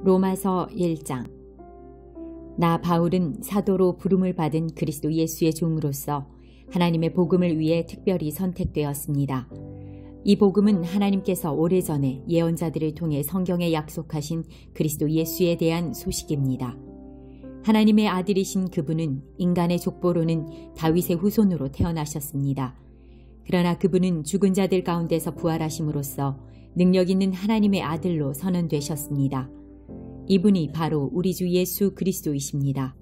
로마서 1장. 나 바울은 사도로 부름을 받은 그리스도 예수의 종으로서 하나님의 복음을 위해 특별히 선택되었습니다. 이 복음은 하나님께서 오래전에 예언자들을 통해 성경에 약속하신 그리스도 예수에 대한 소식입니다. 하나님의 아들이신 그분은 인간의 족보로는 다윗의 후손으로 태어나셨습니다. 그러나 그분은 죽은 자들 가운데서 부활하심으로써 능력 있는 하나님의 아들로 선언되셨습니다. 이분이 바로 우리 주 예수 그리스도이십니다.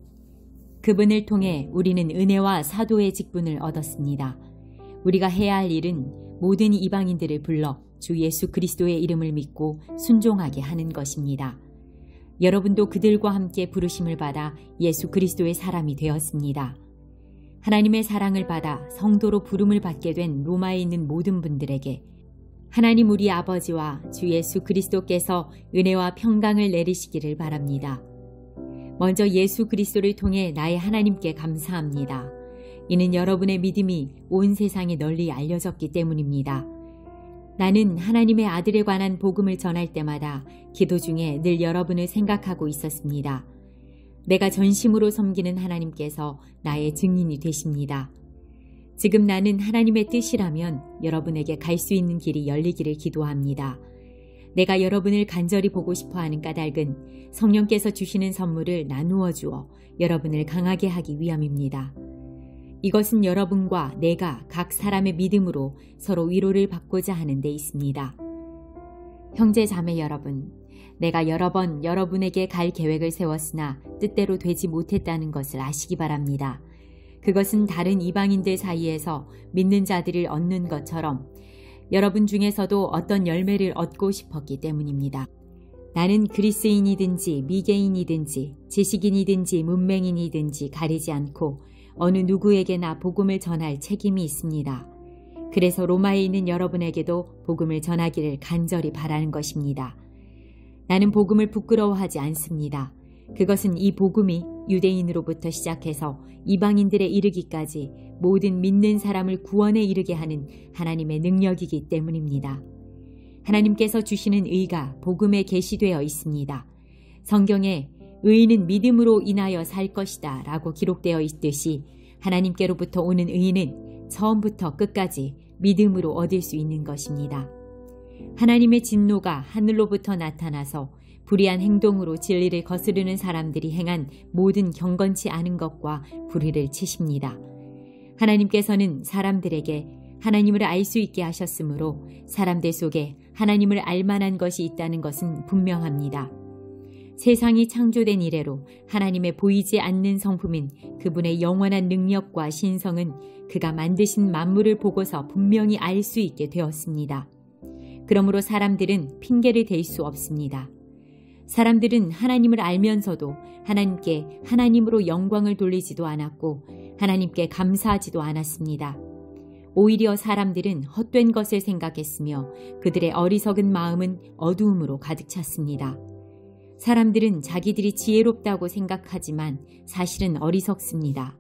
그분을 통해 우리는 은혜와 사도의 직분을 얻었습니다. 우리가 해야 할 일은 모든 이방인들을 불러 주 예수 그리스도의 이름을 믿고 순종하게 하는 것입니다. 여러분도 그들과 함께 부르심을 받아 예수 그리스도의 사람이 되었습니다. 하나님의 사랑을 받아 성도로 부름을 받게 된 로마에 있는 모든 분들에게 하나님 우리 아버지와 주 예수 그리스도께서 은혜와 평강을 내리시기를 바랍니다. 먼저 예수 그리스도를 통해 나의 하나님께 감사합니다. 이는 여러분의 믿음이 온 세상에 널리 알려졌기 때문입니다. 나는 하나님의 아들에 관한 복음을 전할 때마다 기도 중에 늘 여러분을 생각하고 있었습니다. 내가 전심으로 섬기는 하나님께서 나의 증인이 되십니다. 지금 나는 하나님의 뜻이라면 여러분에게 갈 수 있는 길이 열리기를 기도합니다. 내가 여러분을 간절히 보고 싶어하는 까닭은 성령께서 주시는 선물을 나누어 주어 여러분을 강하게 하기 위함입니다. 이것은 여러분과 내가 각 사람의 믿음으로 서로 위로를 받고자 하는 데 있습니다. 형제 자매 여러분, 내가 여러 번 여러분에게 갈 계획을 세웠으나 뜻대로 되지 못했다는 것을 아시기 바랍니다. 그것은 다른 이방인들 사이에서 믿는 자들을 얻는 것처럼 여러분 중에서도 어떤 열매를 얻고 싶었기 때문입니다. 나는 그리스인이든지 미개인이든지 지식인이든지 문맹인이든지 가리지 않고 어느 누구에게나 복음을 전할 책임이 있습니다. 그래서 로마에 있는 여러분에게도 복음을 전하기를 간절히 바라는 것입니다. 나는 복음을 부끄러워하지 않습니다. 그것은 이 복음이 유대인으로부터 시작해서 이방인들에 이르기까지 모든 믿는 사람을 구원에 이르게 하는 하나님의 능력이기 때문입니다. 하나님께서 주시는 의가 복음에 계시되어 있습니다. 성경에 의인은 믿음으로 인하여 살 것이다 라고 기록되어 있듯이 하나님께로부터 오는 의는 처음부터 끝까지 믿음으로 얻을 수 있는 것입니다. 하나님의 진노가 하늘로부터 나타나서 불의한 행동으로 진리를 거스르는 사람들이 행한 모든 경건치 않은 것과 불의를 치십니다. 하나님께서는 사람들에게 하나님을 알 수 있게 하셨으므로 사람들 속에 하나님을 알 만한 것이 있다는 것은 분명합니다. 세상이 창조된 이래로 하나님의 보이지 않는 성품인 그분의 영원한 능력과 신성은 그가 만드신 만물을 보고서 분명히 알 수 있게 되었습니다. 그러므로 사람들은 핑계를 댈 수 없습니다. 사람들은 하나님을 알면서도 하나님께 하나님으로 영광을 돌리지도 않았고 하나님께 감사하지도 않았습니다. 오히려 사람들은 헛된 것을 생각했으며 그들의 어리석은 마음은 어두움으로 가득 찼습니다. 사람들은 자기들이 지혜롭다고 생각하지만 사실은 어리석습니다.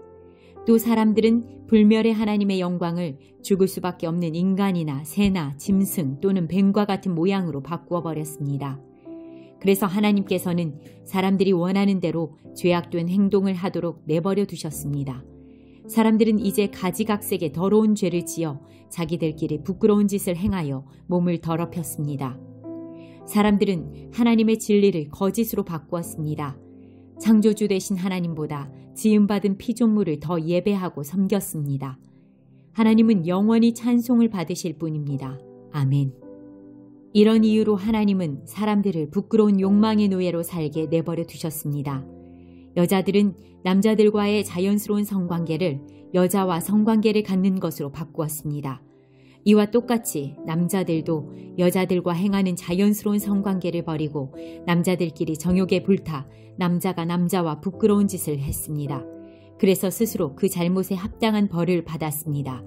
또 사람들은 불멸의 하나님의 영광을 죽을 수밖에 없는 인간이나 새나 짐승 또는 뱀과 같은 모양으로 바꾸어 버렸습니다. 그래서 하나님께서는 사람들이 원하는 대로 죄악된 행동을 하도록 내버려 두셨습니다. 사람들은 이제 가지각색의 더러운 죄를 지어 자기들끼리 부끄러운 짓을 행하여 몸을 더럽혔습니다. 사람들은 하나님의 진리를 거짓으로 바꾸었습니다. 창조주 되신 하나님보다 지음받은 피조물을 더 예배하고 섬겼습니다. 하나님은 영원히 찬송을 받으실 분입니다. 아멘. 이런 이유로 하나님은 사람들을 부끄러운 욕망의 노예로 살게 내버려 두셨습니다. 여자들은 남자들과의 자연스러운 성관계를 여자와 성관계를 갖는 것으로 바꾸었습니다. 이와 똑같이 남자들도 여자들과 행하는 자연스러운 성관계를 버리고 남자들끼리 정욕에 불타 남자가 남자와 부끄러운 짓을 했습니다. 그래서 스스로 그 잘못에 합당한 벌을 받았습니다.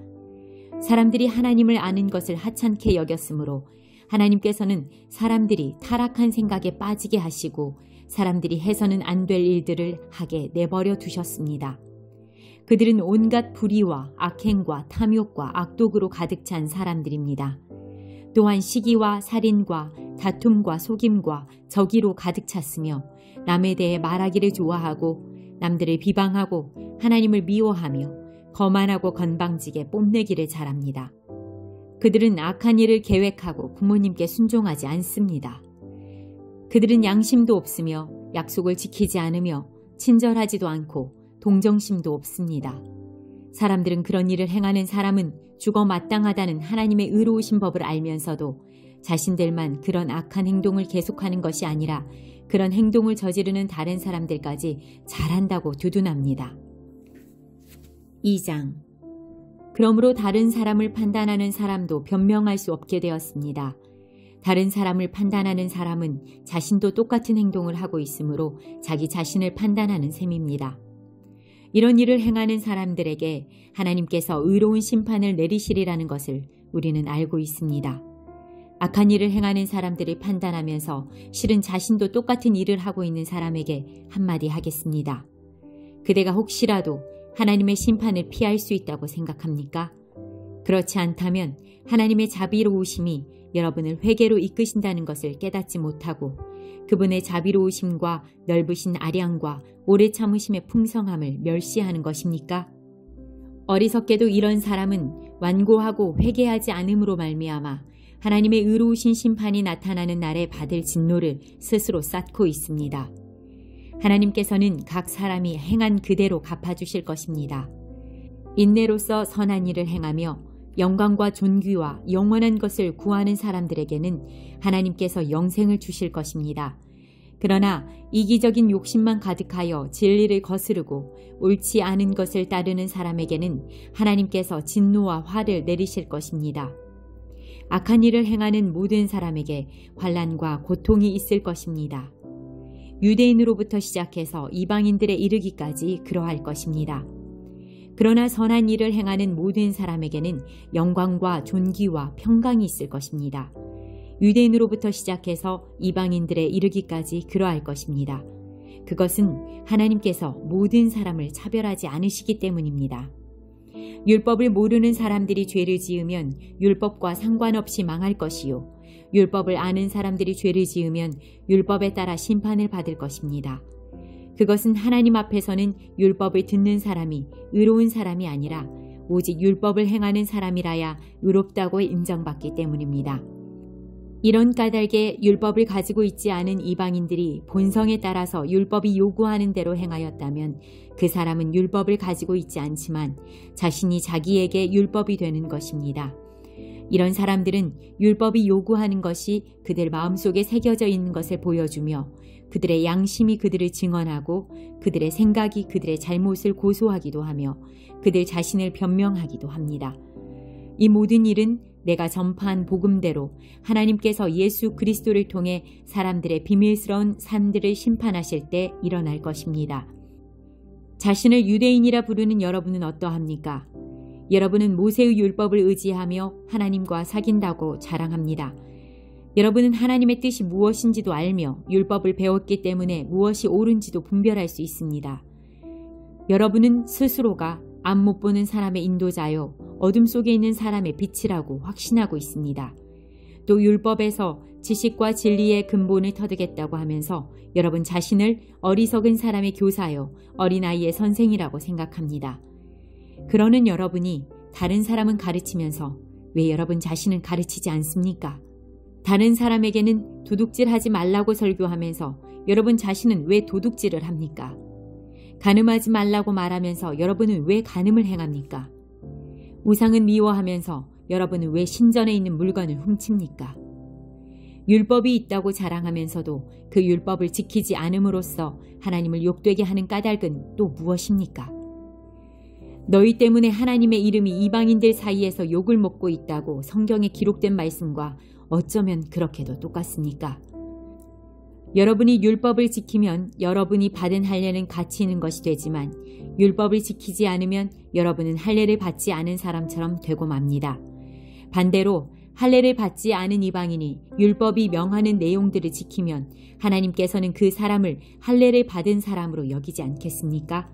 사람들이 하나님을 아는 것을 하찮게 여겼으므로 하나님께서는 사람들이 타락한 생각에 빠지게 하시고 사람들이 해서는 안 될 일들을 하게 내버려 두셨습니다. 그들은 온갖 불의와 악행과 탐욕과 악독으로 가득 찬 사람들입니다. 또한 시기와 살인과 다툼과 속임과 저기로 가득 찼으며 남에 대해 말하기를 좋아하고 남들을 비방하고 하나님을 미워하며 거만하고 건방지게 뽐내기를 잘합니다. 그들은 악한 일을 계획하고 부모님께 순종하지 않습니다. 그들은 양심도 없으며 약속을 지키지 않으며 친절하지도 않고 동정심도 없습니다. 사람들은 그런 일을 행하는 사람은 죽어 마땅하다는 하나님의 의로우신 법을 알면서도 자신들만 그런 악한 행동을 계속하는 것이 아니라 그런 행동을 저지르는 다른 사람들까지 잘한다고 두둔합니다. 2장. 그러므로 다른 사람을 판단하는 사람도 변명할 수 없게 되었습니다. 다른 사람을 판단하는 사람은 자신도 똑같은 행동을 하고 있으므로 자기 자신을 판단하는 셈입니다. 이런 일을 행하는 사람들에게 하나님께서 의로운 심판을 내리시리라는 것을 우리는 알고 있습니다. 악한 일을 행하는 사람들을 판단하면서 실은 자신도 똑같은 일을 하고 있는 사람에게 한마디 하겠습니다. 그대가 혹시라도 하나님의 심판을 피할 수 있다고 생각합니까? 그렇지 않다면 하나님의 자비로우심이 여러분을 회개로 이끄신다는 것을 깨닫지 못하고 그분의 자비로우심과 넓으신 아량과 오래 참으심의 풍성함을 멸시하는 것입니까? 어리석게도 이런 사람은 완고하고 회개하지 않음으로 말미암아 하나님의 의로우신 심판이 나타나는 날에 받을 진노를 스스로 쌓고 있습니다. 하나님께서는 각 사람이 행한 그대로 갚아주실 것입니다. 인내로서 선한 일을 행하며 영광과 존귀와 영원한 것을 구하는 사람들에게는 하나님께서 영생을 주실 것입니다. 그러나 이기적인 욕심만 가득하여 진리를 거스르고 옳지 않은 것을 따르는 사람에게는 하나님께서 진노와 화를 내리실 것입니다. 악한 일을 행하는 모든 사람에게 환난과 고통이 있을 것입니다. 유대인으로부터 시작해서 이방인들에 이르기까지 그러할 것입니다. 그러나 선한 일을 행하는 모든 사람에게는 영광과 존귀와 평강이 있을 것입니다. 유대인으로부터 시작해서 이방인들에 이르기까지 그러할 것입니다. 그것은 하나님께서 모든 사람을 차별하지 않으시기 때문입니다. 율법을 모르는 사람들이 죄를 지으면 율법과 상관없이 망할 것이요. 율법을 아는 사람들이 죄를 지으면 율법에 따라 심판을 받을 것입니다. 그것은 하나님 앞에서는 율법을 듣는 사람이 의로운 사람이 아니라 오직 율법을 행하는 사람이라야 의롭다고 인정받기 때문입니다. 이런 까닭에 율법을 가지고 있지 않은 이방인들이 본성에 따라서 율법이 요구하는 대로 행하였다면 그 사람은 율법을 가지고 있지 않지만 자신이 자기에게 율법이 되는 것입니다. 이런 사람들은 율법이 요구하는 것이 그들 마음속에 새겨져 있는 것을 보여주며 그들의 양심이 그들을 증언하고 그들의 생각이 그들의 잘못을 고소하기도 하며 그들 자신을 변명하기도 합니다. 이 모든 일은 내가 전파한 복음대로 하나님께서 예수 그리스도를 통해 사람들의 비밀스러운 삶들을 심판하실 때 일어날 것입니다. 자신을 유대인이라 부르는 여러분은 어떠합니까? 여러분은 모세의 율법을 의지하며 하나님과 사귄다고 자랑합니다. 여러분은 하나님의 뜻이 무엇인지도 알며 율법을 배웠기 때문에 무엇이 옳은지도 분별할 수 있습니다. 여러분은 스스로가 앞 못 보는 사람의 인도자요 어둠 속에 있는 사람의 빛이라고 확신하고 있습니다. 또 율법에서 지식과 진리의 근본을 터득했다고 하면서 여러분 자신을 어리석은 사람의 교사요 어린아이의 선생이라고 생각합니다. 그러는 여러분이 다른 사람은 가르치면서 왜 여러분 자신은 가르치지 않습니까? 다른 사람에게는 도둑질하지 말라고 설교하면서 여러분 자신은 왜 도둑질을 합니까? 간음하지 말라고 말하면서 여러분은 왜 간음을 행합니까? 우상은 미워하면서 여러분은 왜 신전에 있는 물건을 훔칩니까? 율법이 있다고 자랑하면서도 그 율법을 지키지 않음으로써 하나님을 욕되게 하는 까닭은 또 무엇입니까? 너희 때문에 하나님의 이름이 이방인들 사이에서 욕을 먹고 있다고 성경에 기록된 말씀과 어쩌면 그렇게도 똑같습니까? 여러분이 율법을 지키면 여러분이 받은 할례는 가치 있는 것이 되지만 율법을 지키지 않으면 여러분은 할례를 받지 않은 사람처럼 되고 맙니다. 반대로 할례를 받지 않은 이방인이 율법이 명하는 내용들을 지키면 하나님께서는 그 사람을 할례를 받은 사람으로 여기지 않겠습니까?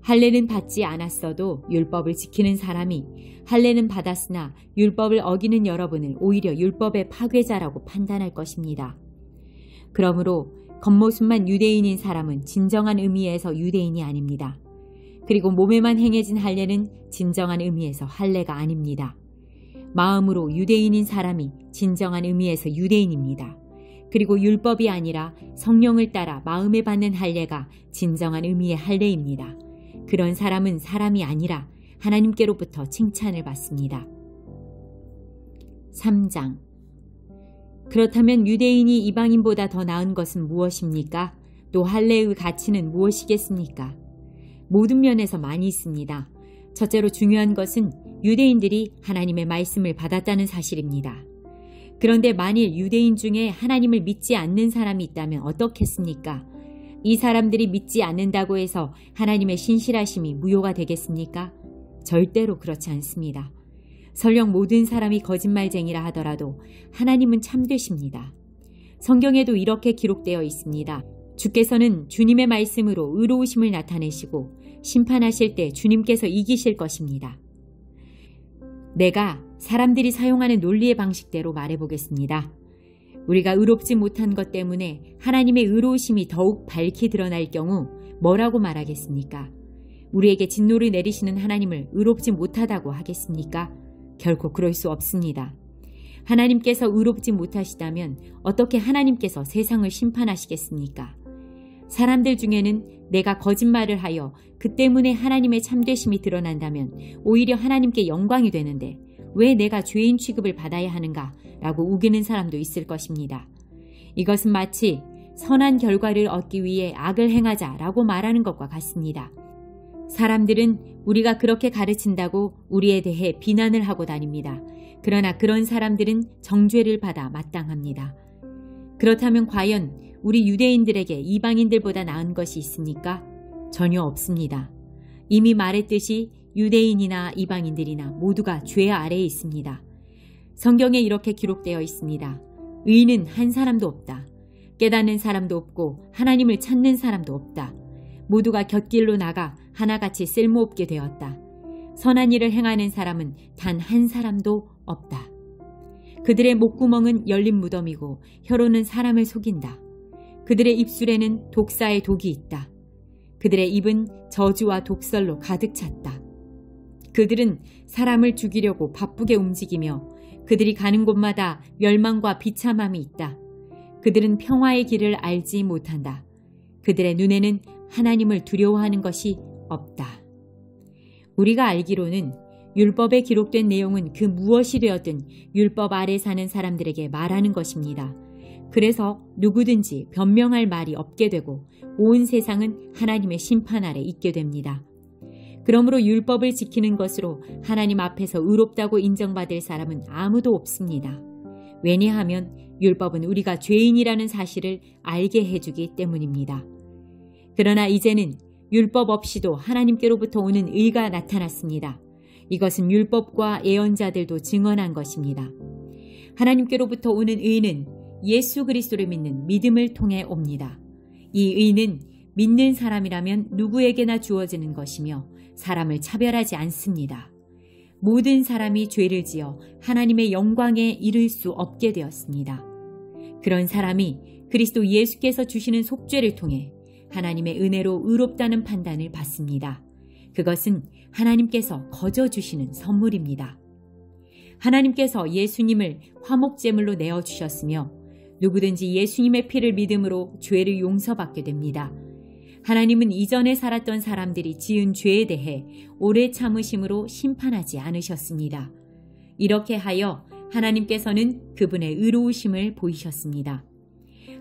할례는 받지 않았어도 율법을 지키는 사람이 할례는 받았으나 율법을 어기는 여러분을 오히려 율법의 파괴자라고 판단할 것입니다. 그러므로 겉모습만 유대인인 사람은 진정한 의미에서 유대인이 아닙니다. 그리고 몸에만 행해진 할례는 진정한 의미에서 할례가 아닙니다. 마음으로 유대인인 사람이 진정한 의미에서 유대인입니다. 그리고 율법이 아니라 성령을 따라 마음에 받는 할례가 진정한 의미의 할례입니다. 그런 사람은 사람이 아니라 하나님께로부터 칭찬을 받습니다. 3장. 그렇다면 유대인이 이방인보다 더 나은 것은 무엇입니까? 또 할례의 가치는 무엇이겠습니까? 모든 면에서 많이 있습니다. 첫째로 중요한 것은 유대인들이 하나님의 말씀을 받았다는 사실입니다. 그런데 만일 유대인 중에 하나님을 믿지 않는 사람이 있다면 어떻겠습니까? 이 사람들이 믿지 않는다고 해서 하나님의 신실하심이 무효가 되겠습니까? 절대로 그렇지 않습니다. 설령 모든 사람이 거짓말쟁이라 하더라도 하나님은 참되십니다. 성경에도 이렇게 기록되어 있습니다. 주께서는 주님의 말씀으로 의로우심을 나타내시고 심판하실 때 주님께서 이기실 것입니다. 내가 사람들이 사용하는 논리의 방식대로 말해보겠습니다. 우리가 의롭지 못한 것 때문에 하나님의 의로우심이 더욱 밝히 드러날 경우 뭐라고 말하겠습니까? 우리에게 진노를 내리시는 하나님을 의롭지 못하다고 하겠습니까? 결코 그럴 수 없습니다. 하나님께서 의롭지 못하시다면 어떻게 하나님께서 세상을 심판하시겠습니까? 사람들 중에는 내가 거짓말을 하여 그 때문에 하나님의 참되심이 드러난다면 오히려 하나님께 영광이 되는데 왜 내가 죄인 취급을 받아야 하는가 라고 우기는 사람도 있을 것입니다. 이것은 마치 선한 결과를 얻기 위해 악을 행하자라고 말하는 것과 같습니다. 사람들은 우리가 그렇게 가르친다고 우리에 대해 비난을 하고 다닙니다. 그러나 그런 사람들은 정죄를 받아 마땅합니다. 그렇다면 과연 우리 유대인들에게 이방인들보다 나은 것이 있습니까? 전혀 없습니다. 이미 말했듯이 유대인이나 이방인들이나 모두가 죄 아래에 있습니다. 성경에 이렇게 기록되어 있습니다. 의인은 한 사람도 없다. 깨닫는 사람도 없고 하나님을 찾는 사람도 없다. 모두가 곁길로 나가 하나같이 쓸모없게 되었다. 선한 일을 행하는 사람은 단 한 사람도 없다. 그들의 목구멍은 열린 무덤이고 혀로는 사람을 속인다. 그들의 입술에는 독사의 독이 있다. 그들의 입은 저주와 독설로 가득 찼다. 그들은 사람을 죽이려고 바쁘게 움직이며 그들이 가는 곳마다 멸망과 비참함이 있다. 그들은 평화의 길을 알지 못한다. 그들의 눈에는 하나님을 두려워하는 것이 없다. 우리가 알기로는 율법에 기록된 내용은 그 무엇이 되었든 율법 아래 사는 사람들에게 말하는 것입니다. 그래서 누구든지 변명할 말이 없게 되고 온 세상은 하나님의 심판 아래 있게 됩니다. 그러므로 율법을 지키는 것으로 하나님 앞에서 의롭다고 인정받을 사람은 아무도 없습니다. 왜냐하면 율법은 우리가 죄인이라는 사실을 알게 해주기 때문입니다. 그러나 이제는 율법 없이도 하나님께로부터 오는 의가 나타났습니다. 이것은 율법과 예언자들도 증언한 것입니다. 하나님께로부터 오는 의는 예수 그리스도를 믿는 믿음을 통해 옵니다. 이 의는 믿는 사람이라면 누구에게나 주어지는 것이며 사람을 차별하지 않습니다. 모든 사람이 죄를 지어 하나님의 영광에 이를 수 없게 되었습니다. 그런 사람이 그리스도 예수께서 주시는 속죄를 통해 하나님의 은혜로 의롭다는 판단을 받습니다. 그것은 하나님께서 거저 주시는 선물입니다. 하나님께서 예수님을 화목제물로 내어주셨으며 누구든지 예수님의 피를 믿음으로 죄를 용서받게 됩니다. 하나님은 이전에 살았던 사람들이 지은 죄에 대해 오래 참으심으로 심판하지 않으셨습니다. 이렇게 하여 하나님께서는 그분의 의로우심을 보이셨습니다.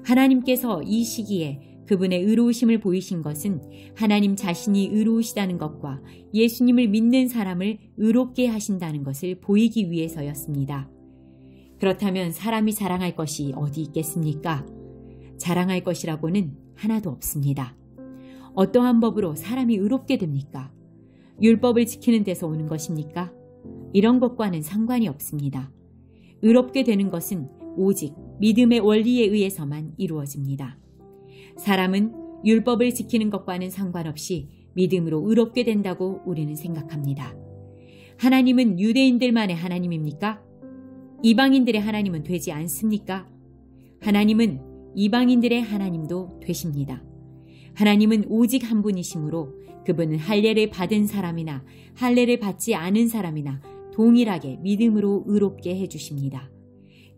하나님께서 이 시기에 그분의 의로우심을 보이신 것은 하나님 자신이 의로우시다는 것과 예수님을 믿는 사람을 의롭게 하신다는 것을 보이기 위해서였습니다. 그렇다면 사람이 자랑할 것이 어디 있겠습니까? 자랑할 것이라고는 하나도 없습니다. 어떠한 법으로 사람이 의롭게 됩니까? 율법을 지키는 데서 오는 것입니까? 이런 것과는 상관이 없습니다. 의롭게 되는 것은 오직 믿음의 원리에 의해서만 이루어집니다. 사람은 율법을 지키는 것과는 상관없이 믿음으로 의롭게 된다고 우리는 생각합니다. 하나님은 유대인들만의 하나님입니까? 이방인들의 하나님은 되지 않습니까? 하나님은 이방인들의 하나님도 되십니다. 하나님은 오직 한 분이시므로 그분은 할례를 받은 사람이나 할례를 받지 않은 사람이나 동일하게 믿음으로 의롭게 해주십니다.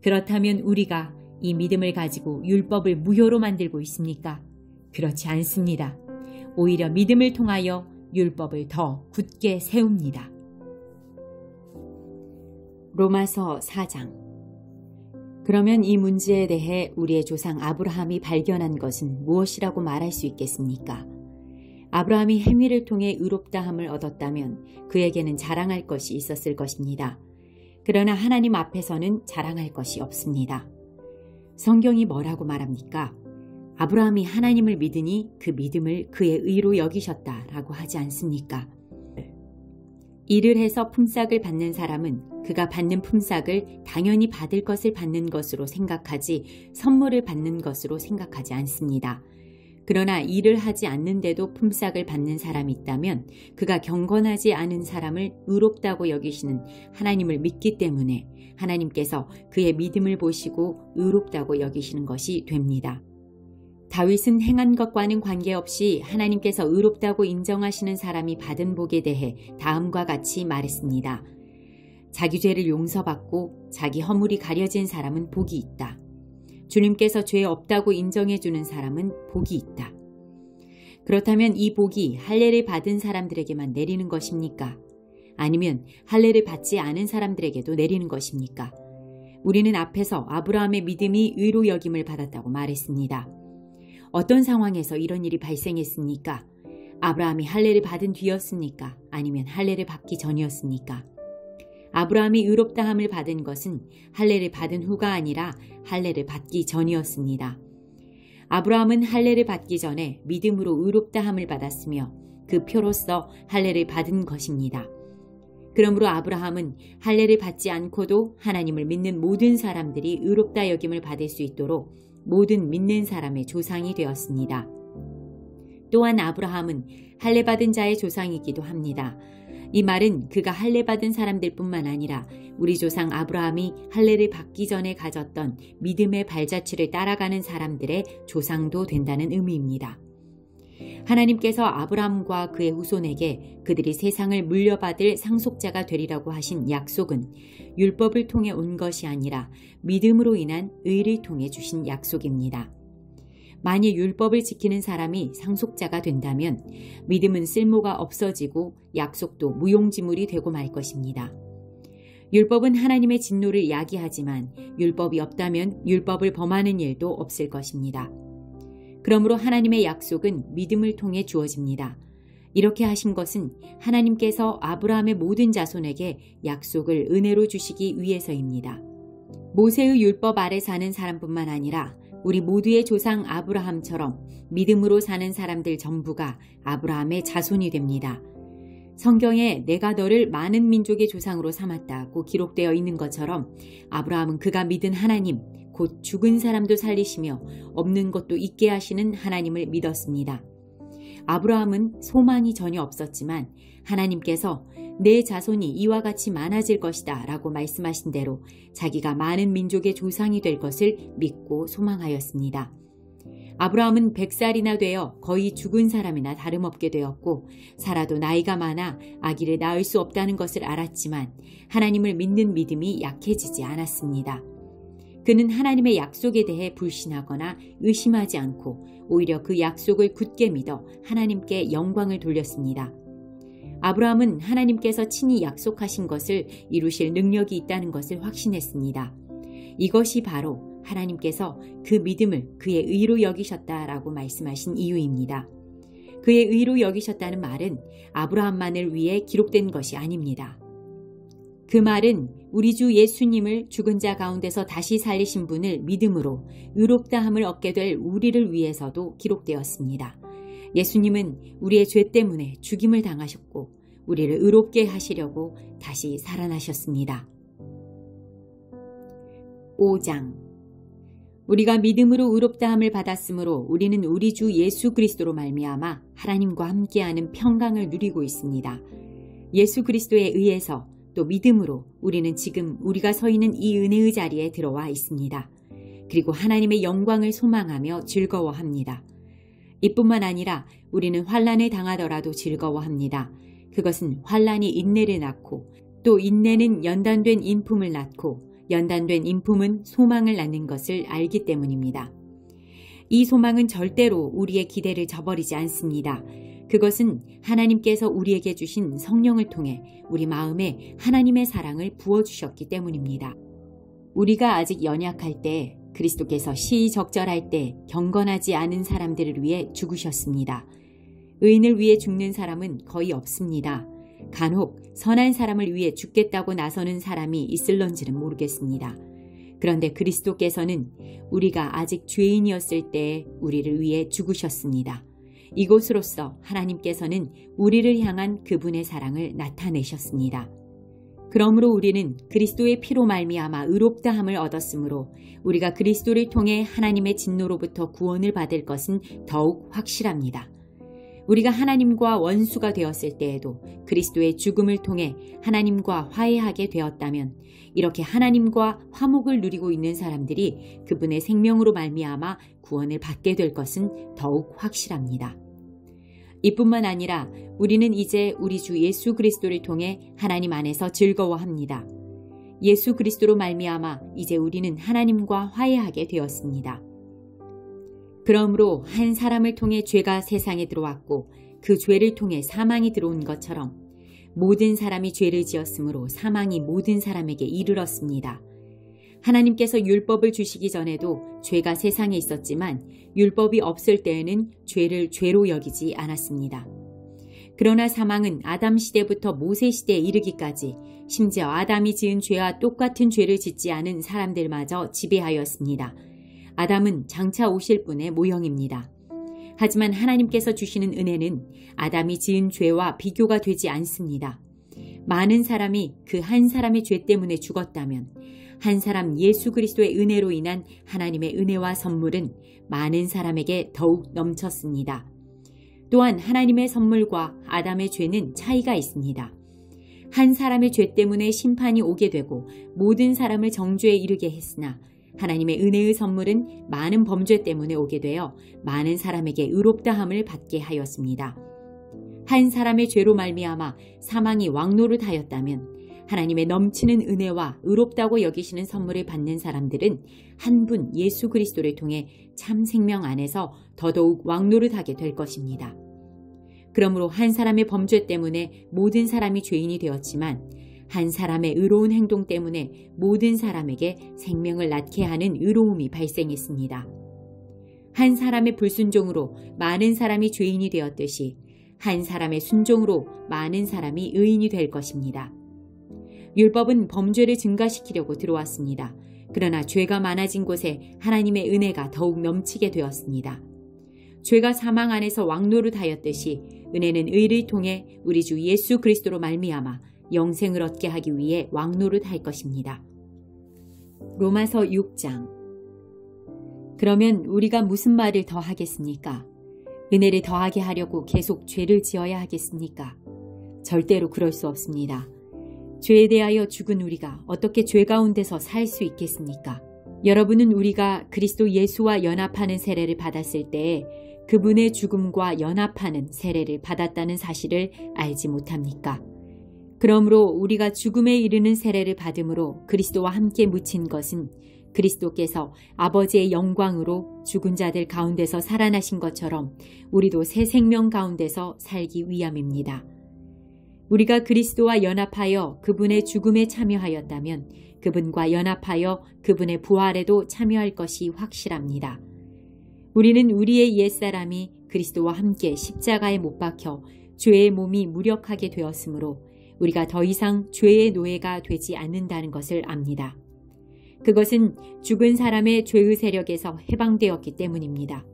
그렇다면 우리가 이 믿음을 가지고 율법을 무효로 만들고 있습니까? 그렇지 않습니다. 오히려 믿음을 통하여 율법을 더 굳게 세웁니다. 로마서 4장. 그러면 이 문제에 대해 우리의 조상 아브라함이 발견한 것은 무엇이라고 말할 수 있겠습니까? 아브라함이 행위를 통해 의롭다함을 얻었다면 그에게는 자랑할 것이 있었을 것입니다. 그러나 하나님 앞에서는 자랑할 것이 없습니다. 성경이 뭐라고 말합니까? 아브라함이 하나님을 믿으니 그 믿음을 그의 의로 여기셨다라고 하지 않습니까? 일을 해서 품삯을 받는 사람은 그가 받는 품삯을 당연히 받을 것을 받는 것으로 생각하지 선물을 받는 것으로 생각하지 않습니다. 그러나 일을 하지 않는데도 품삯을 받는 사람이 있다면 그가 경건하지 않은 사람을 의롭다고 여기시는 하나님을 믿기 때문에 하나님께서 그의 믿음을 보시고 의롭다고 여기시는 것이 됩니다. 다윗은 행한 것과는 관계없이 하나님께서 의롭다고 인정하시는 사람이 받은 복에 대해 다음과 같이 말했습니다. 자기 죄를 용서받고 자기 허물이 가려진 사람은 복이 있다. 주님께서 죄 없다고 인정해주는 사람은 복이 있다. 그렇다면 이 복이 할례를 받은 사람들에게만 내리는 것입니까? 아니면 할례를 받지 않은 사람들에게도 내리는 것입니까? 우리는 앞에서 아브라함의 믿음이 의로 여김을 받았다고 말했습니다. 어떤 상황에서 이런 일이 발생했습니까? 아브라함이 할례를 받은 뒤였습니까? 아니면 할례를 받기 전이었습니까? 아브라함이 의롭다함을 받은 것은 할례를 받은 후가 아니라 할례를 받기 전이었습니다. 아브라함은 할례를 받기 전에 믿음으로 의롭다함을 받았으며 그 표로서 할례를 받은 것입니다. 그러므로 아브라함은 할례를 받지 않고도 하나님을 믿는 모든 사람들이 의롭다 여김을 받을 수 있도록 모든 믿는 사람의 조상이 되었습니다. 또한 아브라함은 할례 받은 자의 조상이기도 합니다. 이 말은 그가 할례 받은 사람들 뿐만 아니라 우리 조상 아브라함이 할례를 받기 전에 가졌던 믿음의 발자취를 따라가는 사람들의 조상도 된다는 의미입니다. 하나님께서 아브라함과 그의 후손에게 그들이 세상을 물려받을 상속자가 되리라고 하신 약속은 율법을 통해 온 것이 아니라 믿음으로 인한 의를 통해 주신 약속입니다. 만일 율법을 지키는 사람이 상속자가 된다면 믿음은 쓸모가 없어지고 약속도 무용지물이 되고 말 것입니다. 율법은 하나님의 진노를 야기하지만 율법이 없다면 율법을 범하는 일도 없을 것입니다. 그러므로 하나님의 약속은 믿음을 통해 주어집니다. 이렇게 하신 것은 하나님께서 아브라함의 모든 자손에게 약속을 은혜로 주시기 위해서입니다. 모세의 율법 아래 사는 사람뿐만 아니라 우리 모두의 조상 아브라함처럼 믿음으로 사는 사람들 전부가 아브라함의 자손이 됩니다. 성경에 내가 너를 많은 민족의 조상으로 삼았다고 기록되어 있는 것처럼 아브라함은 그가 믿은 하나님, 곧 죽은 사람도 살리시며 없는 것도 있게 하시는 하나님을 믿었습니다. 아브라함은 소망이 전혀 없었지만 하나님께서 내 자손이 이와 같이 많아질 것이다 라고 말씀하신 대로 자기가 많은 민족의 조상이 될 것을 믿고 소망하였습니다. 아브라함은 100살이나 되어 거의 죽은 사람이나 다름없게 되었고 살아도 나이가 많아 아기를 낳을 수 없다는 것을 알았지만 하나님을 믿는 믿음이 약해지지 않았습니다. 그는 하나님의 약속에 대해 불신하거나 의심하지 않고 오히려 그 약속을 굳게 믿어 하나님께 영광을 돌렸습니다. 아브라함은 하나님께서 친히 약속하신 것을 이루실 능력이 있다는 것을 확신했습니다. 이것이 바로 하나님께서 그 믿음을 그의 의로 여기셨다라고 말씀하신 이유입니다. 그의 의로 여기셨다는 말은 아브라함만을 위해 기록된 것이 아닙니다. 그 말은 우리 주 예수님을 죽은 자 가운데서 다시 살리신 분을 믿음으로 의롭다함을 얻게 될 우리를 위해서도 기록되었습니다. 예수님은 우리의 죄 때문에 죽임을 당하셨고 우리를 의롭게 하시려고 다시 살아나셨습니다. 5장. 우리가 믿음으로 의롭다함을 받았으므로 우리는 우리 주 예수 그리스도로 말미암아 하나님과 함께하는 평강을 누리고 있습니다. 예수 그리스도에 의해서 또 믿음으로 우리는 지금 우리가 서 있는 이 은혜의 자리에 들어와 있습니다. 그리고 하나님의 영광을 소망하며 즐거워합니다. 이뿐만 아니라 우리는 환난을 당하더라도 즐거워합니다. 그것은 환난이 인내를 낳고 또 인내는 연단된 인품을 낳고 연단된 인품은 소망을 낳는 것을 알기 때문입니다. 이 소망은 절대로 우리의 기대를 저버리지 않습니다. 그것은 하나님께서 우리에게 주신 성령을 통해 우리 마음에 하나님의 사랑을 부어주셨기 때문입니다. 우리가 아직 연약할 때 그리스도께서 시의적절할 때 경건하지 않은 사람들을 위해 죽으셨습니다. 의인을 위해 죽는 사람은 거의 없습니다. 간혹 선한 사람을 위해 죽겠다고 나서는 사람이 있을런지는 모르겠습니다. 그런데 그리스도께서는 우리가 아직 죄인이었을 때 우리를 위해 죽으셨습니다. 이곳으로써 하나님께서는 우리를 향한 그분의 사랑을 나타내셨습니다. 그러므로 우리는 그리스도의 피로 말미암아 의롭다함을 얻었으므로 우리가 그리스도를 통해 하나님의 진노로부터 구원을 받을 것은 더욱 확실합니다. 우리가 하나님과 원수가 되었을 때에도 그리스도의 죽음을 통해 하나님과 화해하게 되었다면 이렇게 하나님과 화목을 누리고 있는 사람들이 그분의 생명으로 말미암아 구원을 받게 될 것은 더욱 확실합니다. 이뿐만 아니라 우리는 이제 우리 주 예수 그리스도를 통해 하나님 안에서 즐거워합니다. 예수 그리스도로 말미암아 이제 우리는 하나님과 화해하게 되었습니다. 그러므로 한 사람을 통해 죄가 세상에 들어왔고 그 죄를 통해 사망이 들어온 것처럼 모든 사람이 죄를 지었으므로 사망이 모든 사람에게 이르렀습니다. 하나님께서 율법을 주시기 전에도 죄가 세상에 있었지만 율법이 없을 때에는 죄를 죄로 여기지 않았습니다. 그러나 사망은 아담 시대부터 모세 시대에 이르기까지 심지어 아담이 지은 죄와 똑같은 죄를 짓지 않은 사람들마저 지배하였습니다. 아담은 장차 오실 분의 모형입니다. 하지만 하나님께서 주시는 은혜는 아담이 지은 죄와 비교가 되지 않습니다. 많은 사람이 그 한 사람의 죄 때문에 죽었다면 한 사람 예수 그리스도의 은혜로 인한 하나님의 은혜와 선물은 많은 사람에게 더욱 넘쳤습니다. 또한 하나님의 선물과 아담의 죄는 차이가 있습니다. 한 사람의 죄 때문에 심판이 오게 되고 모든 사람을 정죄에 이르게 했으나 하나님의 은혜의 선물은 많은 범죄 때문에 오게 되어 많은 사람에게 의롭다함을 받게 하였습니다. 한 사람의 죄로 말미암아 사망이 왕노릇하였다면 하나님의 넘치는 은혜와 의롭다고 여기시는 선물을 받는 사람들은 한 분 예수 그리스도를 통해 참 생명 안에서 더더욱 왕노릇하게 될 것입니다. 그러므로 한 사람의 범죄 때문에 모든 사람이 죄인이 되었지만 한 사람의 의로운 행동 때문에 모든 사람에게 생명을 낳게 하는 의로움이 발생했습니다. 한 사람의 불순종으로 많은 사람이 죄인이 되었듯이 한 사람의 순종으로 많은 사람이 의인이 될 것입니다. 율법은 범죄를 증가시키려고 들어왔습니다. 그러나 죄가 많아진 곳에 하나님의 은혜가 더욱 넘치게 되었습니다. 죄가 사망 안에서 왕노릇하였듯이 은혜는 의를 통해 우리 주 예수 그리스도로 말미암아 영생을 얻게 하기 위해 왕노릇할 것입니다. 로마서 6장. 그러면 우리가 무슨 말을 더 하겠습니까? 은혜를 더하게 하려고 계속 죄를 지어야 하겠습니까? 절대로 그럴 수 없습니다. 죄에 대하여 죽은 우리가 어떻게 죄 가운데서 살 수 있겠습니까? 여러분은 우리가 그리스도 예수와 연합하는 세례를 받았을 때에 그분의 죽음과 연합하는 세례를 받았다는 사실을 알지 못합니까? 그러므로 우리가 죽음에 이르는 세례를 받음으로 그리스도와 함께 묻힌 것은 그리스도께서 아버지의 영광으로 죽은 자들 가운데서 살아나신 것처럼 우리도 새 생명 가운데서 살기 위함입니다. 우리가 그리스도와 연합하여 그분의 죽음에 참여하였다면 그분과 연합하여 그분의 부활에도 참여할 것이 확실합니다. 우리는 우리의 옛사람이 그리스도와 함께 십자가에 못 박혀 죄의 몸이 무력하게 되었으므로 우리가 더 이상 죄의 노예가 되지 않는다는 것을 압니다. 그것은 죽은 사람의 죄의 세력에서 해방되었기 때문입니다.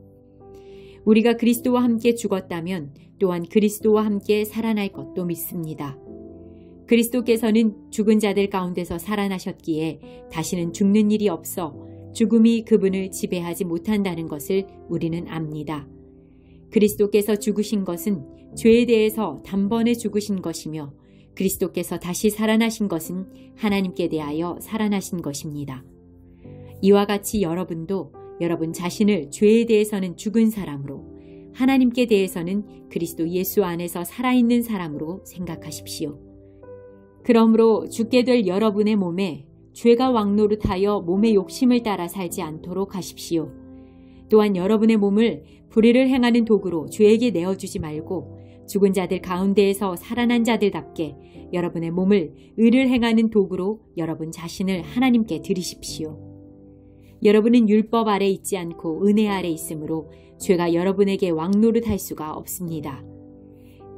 우리가 그리스도와 함께 죽었다면 또한 그리스도와 함께 살아날 것도 믿습니다. 그리스도께서는 죽은 자들 가운데서 살아나셨기에 다시는 죽는 일이 없어 죽음이 그분을 지배하지 못한다는 것을 우리는 압니다. 그리스도께서 죽으신 것은 죄에 대해서 단번에 죽으신 것이며 그리스도께서 다시 살아나신 것은 하나님께 대하여 살아나신 것입니다. 이와 같이 여러분도 여러분 자신을 죄에 대해서는 죽은 사람으로 하나님께 대해서는 그리스도 예수 안에서 살아있는 사람으로 생각하십시오. 그러므로 죽게 될 여러분의 몸에 죄가 왕노릇하여 몸의 욕심을 따라 살지 않도록 하십시오. 또한 여러분의 몸을 불의를 행하는 도구로 죄에게 내어주지 말고 죽은 자들 가운데에서 살아난 자들답게 여러분의 몸을 의를 행하는 도구로 여러분 자신을 하나님께 드리십시오. 여러분은 율법 아래 있지 않고 은혜 아래 있으므로 죄가 여러분에게 왕노릇할 수가 없습니다.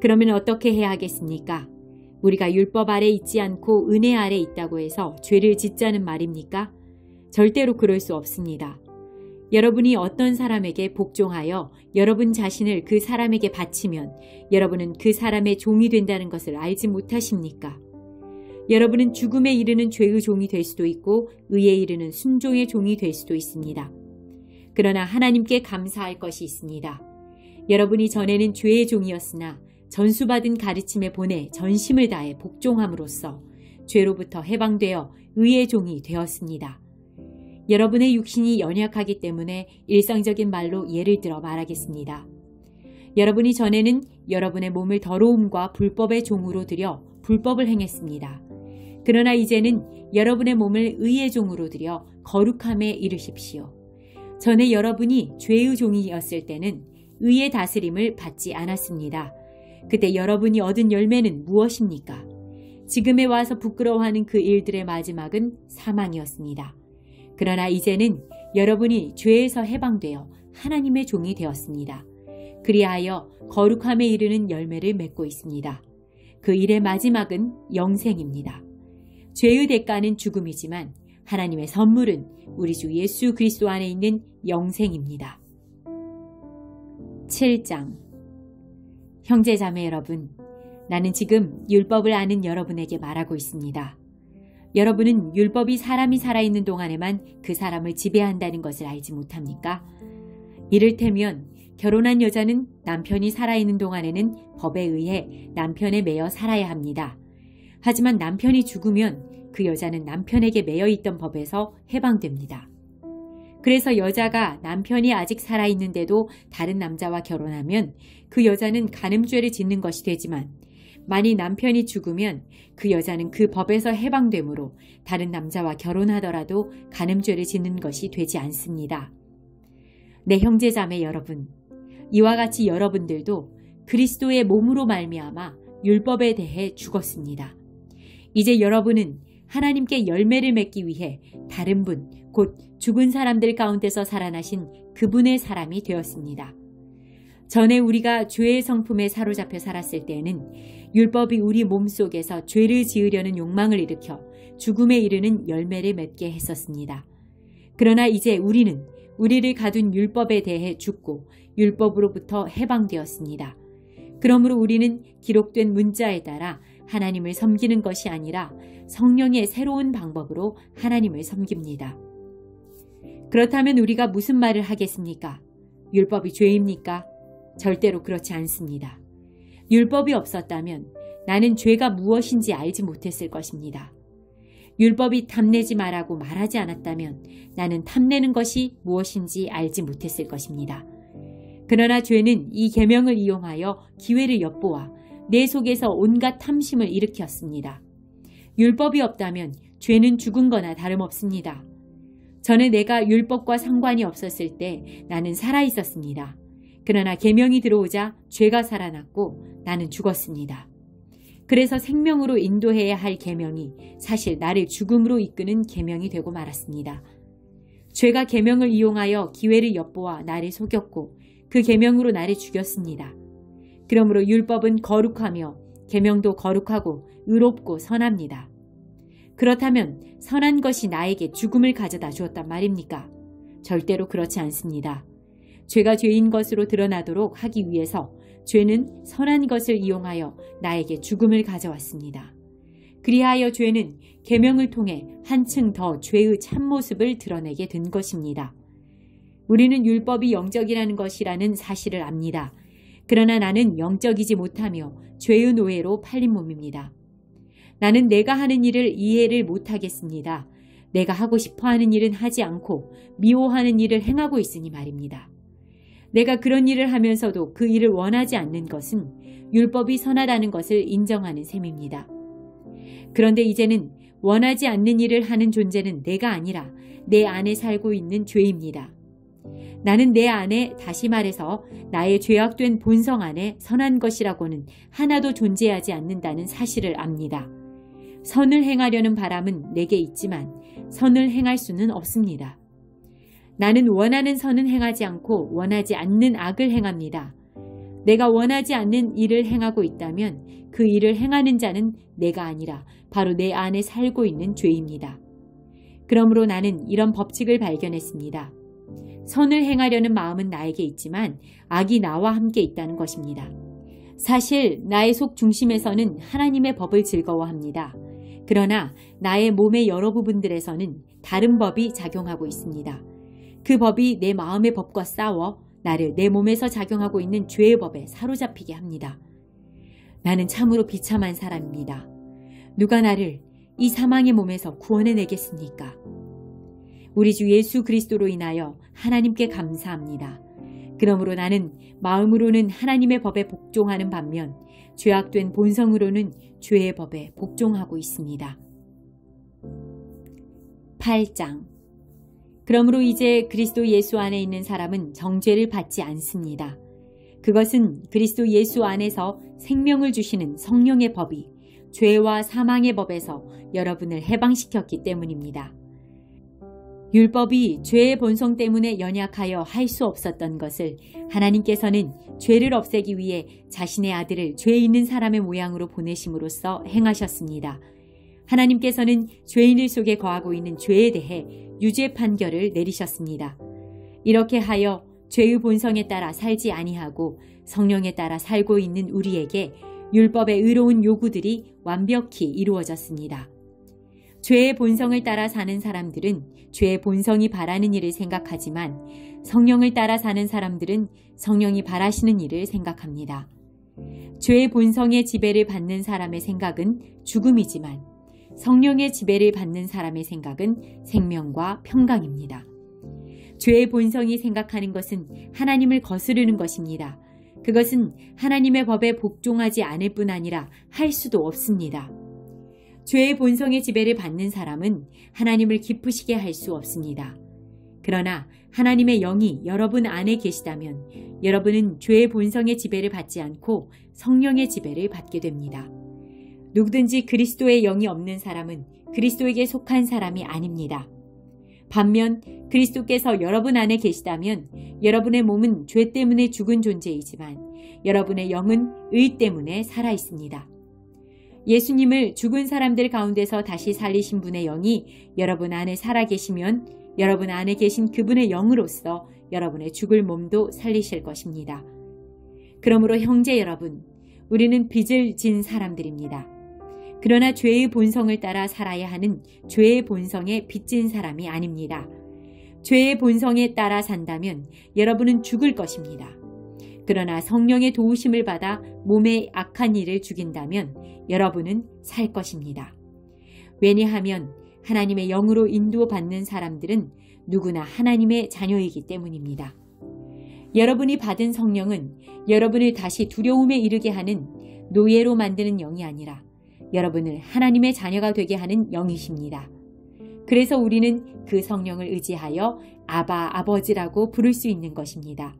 그러면 어떻게 해야 하겠습니까? 우리가 율법 아래 있지 않고 은혜 아래 있다고 해서 죄를 짓자는 말입니까? 절대로 그럴 수 없습니다. 여러분이 어떤 사람에게 복종하여 여러분 자신을 그 사람에게 바치면 여러분은 그 사람의 종이 된다는 것을 알지 못하십니까? 여러분은 죽음에 이르는 죄의 종이 될 수도 있고 의에 이르는 순종의 종이 될 수도 있습니다. 그러나 하나님께 감사할 것이 있습니다. 여러분이 전에는 죄의 종이었으나 전수받은 가르침에 본해 전심을 다해 복종함으로써 죄로부터 해방되어 의의 종이 되었습니다. 여러분의 육신이 연약하기 때문에 일상적인 말로 예를 들어 말하겠습니다. 여러분이 전에는 여러분의 몸을 더러움과 불법의 종으로 들여 불법을 행했습니다. 그러나 이제는 여러분의 몸을 의의 종으로 들여 거룩함에 이르십시오. 전에 여러분이 죄의 종이었을 때는 의의 다스림을 받지 않았습니다. 그때 여러분이 얻은 열매는 무엇입니까? 지금에 와서 부끄러워하는 그 일들의 마지막은 사망이었습니다. 그러나 이제는 여러분이 죄에서 해방되어 하나님의 종이 되었습니다. 그리하여 거룩함에 이르는 열매를 맺고 있습니다. 그 일의 마지막은 영생입니다. 죄의 대가는 죽음이지만 하나님의 선물은 우리 주 예수 그리스도 안에 있는 영생입니다. 7장. 형제자매 여러분, 나는 지금 율법을 아는 여러분에게 말하고 있습니다. 여러분은 율법이 사람이 살아있는 동안에만 그 사람을 지배한다는 것을 알지 못합니까? 이를테면 결혼한 여자는 남편이 살아있는 동안에는 법에 의해 남편에 매여 살아야 합니다. 하지만 남편이 죽으면 그 여자는 남편에게 매여 있던 법에서 해방됩니다. 그래서 여자가 남편이 아직 살아있는데도 다른 남자와 결혼하면 그 여자는 간음죄를 짓는 것이 되지만 만일 남편이 죽으면 그 여자는 그 법에서 해방되므로 다른 남자와 결혼하더라도 간음죄를 짓는 것이 되지 않습니다. 내 형제자매 여러분, 이와 같이 여러분들도 그리스도의 몸으로 말미암아 율법에 대해 죽었습니다. 이제 여러분은 하나님께 열매를 맺기 위해 다른 분, 곧 죽은 사람들 가운데서 살아나신 그분의 사람이 되었습니다. 전에 우리가 죄의 성품에 사로잡혀 살았을 때에는 율법이 우리 몸속에서 죄를 지으려는 욕망을 일으켜 죽음에 이르는 열매를 맺게 했었습니다. 그러나 이제 우리는 우리를 가둔 율법에 대해 죽고 율법으로부터 해방되었습니다. 그러므로 우리는 기록된 문자에 따라 하나님을 섬기는 것이 아니라 성령의 새로운 방법으로 하나님을 섬깁니다. 그렇다면 우리가 무슨 말을 하겠습니까? 율법이 죄입니까? 절대로 그렇지 않습니다. 율법이 없었다면 나는 죄가 무엇인지 알지 못했을 것입니다. 율법이 탐내지 말라고 말하지 않았다면 나는 탐내는 것이 무엇인지 알지 못했을 것입니다. 그러나 죄는 이 계명을 이용하여 기회를 엿보아 내 속에서 온갖 탐심을 일으켰습니다. 율법이 없다면 죄는 죽은 거나 다름없습니다. 전에 내가 율법과 상관이 없었을 때 나는 살아있었습니다. 그러나 계명이 들어오자 죄가 살아났고 나는 죽었습니다. 그래서 생명으로 인도해야 할 계명이 사실 나를 죽음으로 이끄는 계명이 되고 말았습니다. 죄가 계명을 이용하여 기회를 엿보아 나를 속였고 그 계명으로 나를 죽였습니다. 그러므로 율법은 거룩하며 계명도 거룩하고 의롭고 선합니다. 그렇다면 선한 것이 나에게 죽음을 가져다 주었단 말입니까? 절대로 그렇지 않습니다. 죄가 죄인 것으로 드러나도록 하기 위해서 죄는 선한 것을 이용하여 나에게 죽음을 가져왔습니다. 그리하여 죄는 계명을 통해 한층 더 죄의 참모습을 드러내게 된 것입니다. 우리는 율법이 영적이라는 것이라는 사실을 압니다. 그러나 나는 영적이지 못하며 죄의 노예로 팔린 몸입니다. 나는 내가 하는 일을 이해를 못하겠습니다. 내가 하고 싶어하는 일은 하지 않고 미워하는 일을 행하고 있으니 말입니다. 내가 그런 일을 하면서도 그 일을 원하지 않는 것은 율법이 선하다는 것을 인정하는 셈입니다. 그런데 이제는 원하지 않는 일을 하는 존재는 내가 아니라 내 안에 살고 있는 죄입니다. 나는 내 안에, 다시 말해서 나의 죄악된 본성 안에 선한 것이라고는 하나도 존재하지 않는다는 사실을 압니다. 선을 행하려는 바람은 내게 있지만 선을 행할 수는 없습니다. 나는 원하는 선은 행하지 않고 원하지 않는 악을 행합니다. 내가 원하지 않는 일을 행하고 있다면 그 일을 행하는 자는 내가 아니라 바로 내 안에 살고 있는 죄입니다. 그러므로 나는 이런 법칙을 발견했습니다. 선을 행하려는 마음은 나에게 있지만 악이 나와 함께 있다는 것입니다. 사실 나의 속 중심에서는 하나님의 법을 즐거워합니다. 그러나 나의 몸의 여러 부분들에서는 다른 법이 작용하고 있습니다. 그 법이 내 마음의 법과 싸워 나를 내 몸에서 작용하고 있는 죄의 법에 사로잡히게 합니다. 나는 참으로 비참한 사람입니다. 누가 나를 이 사망의 몸에서 구원해내겠습니까? 우리 주 예수 그리스도로 인하여 하나님께 감사합니다. 그러므로 나는 마음으로는 하나님의 법에 복종하는 반면 죄악된 본성으로는 죄의 법에 복종하고 있습니다. 8장. 그러므로 이제 그리스도 예수 안에 있는 사람은 정죄를 받지 않습니다. 그것은 그리스도 예수 안에서 생명을 주시는 성령의 법이 죄와 사망의 법에서 여러분을 해방시켰기 때문입니다. 율법이 죄의 본성 때문에 연약하여 할 수 없었던 것을 하나님께서는 죄를 없애기 위해 자신의 아들을 죄 있는 사람의 모양으로 보내심으로써 행하셨습니다. 하나님께서는 죄인들 속에 거하고 있는 죄에 대해 유죄 판결을 내리셨습니다. 이렇게 하여 죄의 본성에 따라 살지 아니하고 성령에 따라 살고 있는 우리에게 율법의 의로운 요구들이 완벽히 이루어졌습니다. 죄의 본성을 따라 사는 사람들은 죄의 본성이 바라는 일을 생각하지만 성령을 따라 사는 사람들은 성령이 바라시는 일을 생각합니다. 죄의 본성의 지배를 받는 사람의 생각은 죽음이지만 성령의 지배를 받는 사람의 생각은 생명과 평강입니다. 죄의 본성이 생각하는 것은 하나님을 거스르는 것입니다. 그것은 하나님의 법에 복종하지 않을 뿐 아니라 할 수도 없습니다. 죄의 본성의 지배를 받는 사람은 하나님을 기쁘시게 할 수 없습니다. 그러나 하나님의 영이 여러분 안에 계시다면 여러분은 죄의 본성의 지배를 받지 않고 성령의 지배를 받게 됩니다. 누구든지 그리스도의 영이 없는 사람은 그리스도에게 속한 사람이 아닙니다. 반면 그리스도께서 여러분 안에 계시다면 여러분의 몸은 죄 때문에 죽은 존재이지만 여러분의 영은 의 때문에 살아 있습니다. 예수님을 죽은 사람들 가운데서 다시 살리신 분의 영이 여러분 안에 살아 계시면 여러분 안에 계신 그분의 영으로서 여러분의 죽을 몸도 살리실 것입니다. 그러므로 형제 여러분, 우리는 빚을 진 사람들입니다. 그러나 죄의 본성을 따라 살아야 하는 죄의 본성에 빚진 사람이 아닙니다. 죄의 본성에 따라 산다면 여러분은 죽을 것입니다. 그러나 성령의 도우심을 받아 몸의 악한 일을 죽인다면 여러분은 살 것입니다. 왜냐하면 하나님의 영으로 인도받는 사람들은 누구나 하나님의 자녀이기 때문입니다. 여러분이 받은 성령은 여러분을 다시 두려움에 이르게 하는 노예로 만드는 영이 아니라 여러분을 하나님의 자녀가 되게 하는 영이십니다. 그래서 우리는 그 성령을 의지하여 아바, 아버지라고 부를 수 있는 것입니다.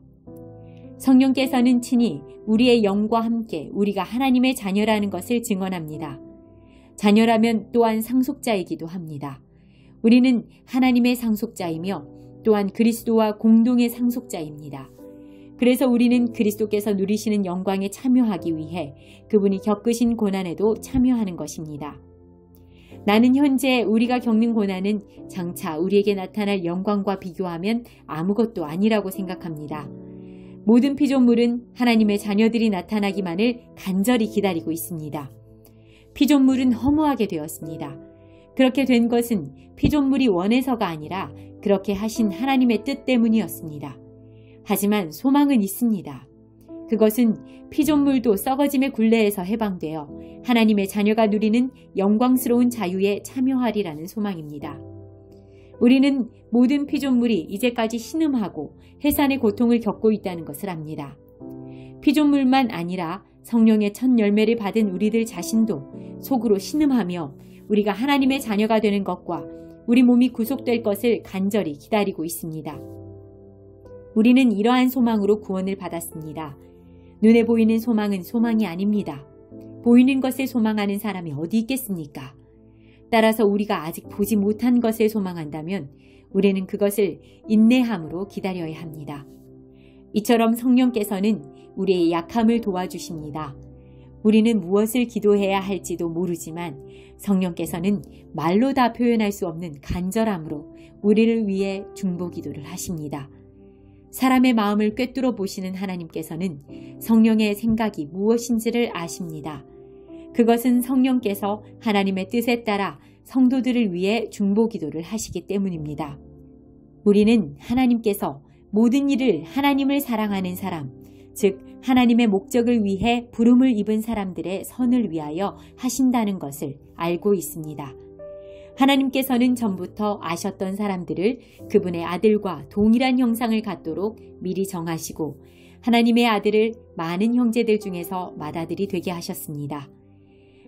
성령께서는 친히 우리의 영과 함께 우리가 하나님의 자녀라는 것을 증언합니다. 자녀라면 또한 상속자이기도 합니다. 우리는 하나님의 상속자이며 또한 그리스도와 공동의 상속자입니다. 그래서 우리는 그리스도께서 누리시는 영광에 참여하기 위해 그분이 겪으신 고난에도 참여하는 것입니다. 나는 현재 우리가 겪는 고난은 장차 우리에게 나타날 영광과 비교하면 아무것도 아니라고 생각합니다. 모든 피조물은 하나님의 자녀들이 나타나기만을 간절히 기다리고 있습니다. 피조물은 허무하게 되었습니다. 그렇게 된 것은 피조물이 원해서가 아니라 그렇게 하신 하나님의 뜻 때문이었습니다. 하지만 소망은 있습니다. 그것은 피조물도 썩어짐의 굴레에서 해방되어 하나님의 자녀가 누리는 영광스러운 자유에 참여하리라는 소망입니다. 우리는 모든 피조물이 이제까지 신음하고 해산의 고통을 겪고 있다는 것을 압니다. 피조물만 아니라 성령의 첫 열매를 받은 우리들 자신도 속으로 신음하며 우리가 하나님의 자녀가 되는 것과 우리 몸이 구속될 것을 간절히 기다리고 있습니다. 우리는 이러한 소망으로 구원을 받았습니다. 눈에 보이는 소망은 소망이 아닙니다. 보이는 것을 소망하는 사람이 어디 있겠습니까? 따라서 우리가 아직 보지 못한 것을 소망한다면 우리는 그것을 인내함으로 기다려야 합니다. 이처럼 성령께서는 우리의 약함을 도와주십니다. 우리는 무엇을 기도해야 할지도 모르지만 성령께서는 말로 다 표현할 수 없는 간절함으로 우리를 위해 중보기도를 하십니다. 사람의 마음을 꿰뚫어 보시는 하나님께서는 성령의 생각이 무엇인지를 아십니다. 그것은 성령께서 하나님의 뜻에 따라 성도들을 위해 중보기도를 하시기 때문입니다. 우리는 하나님께서 모든 일을 하나님을 사랑하는 사람, 즉 하나님의 목적을 위해 부름을 입은 사람들의 선을 위하여 하신다는 것을 알고 있습니다. 하나님께서는 전부터 아셨던 사람들을 그분의 아들과 동일한 형상을 갖도록 미리 정하시고 하나님의 아들을 많은 형제들 중에서 맏아들이 되게 하셨습니다.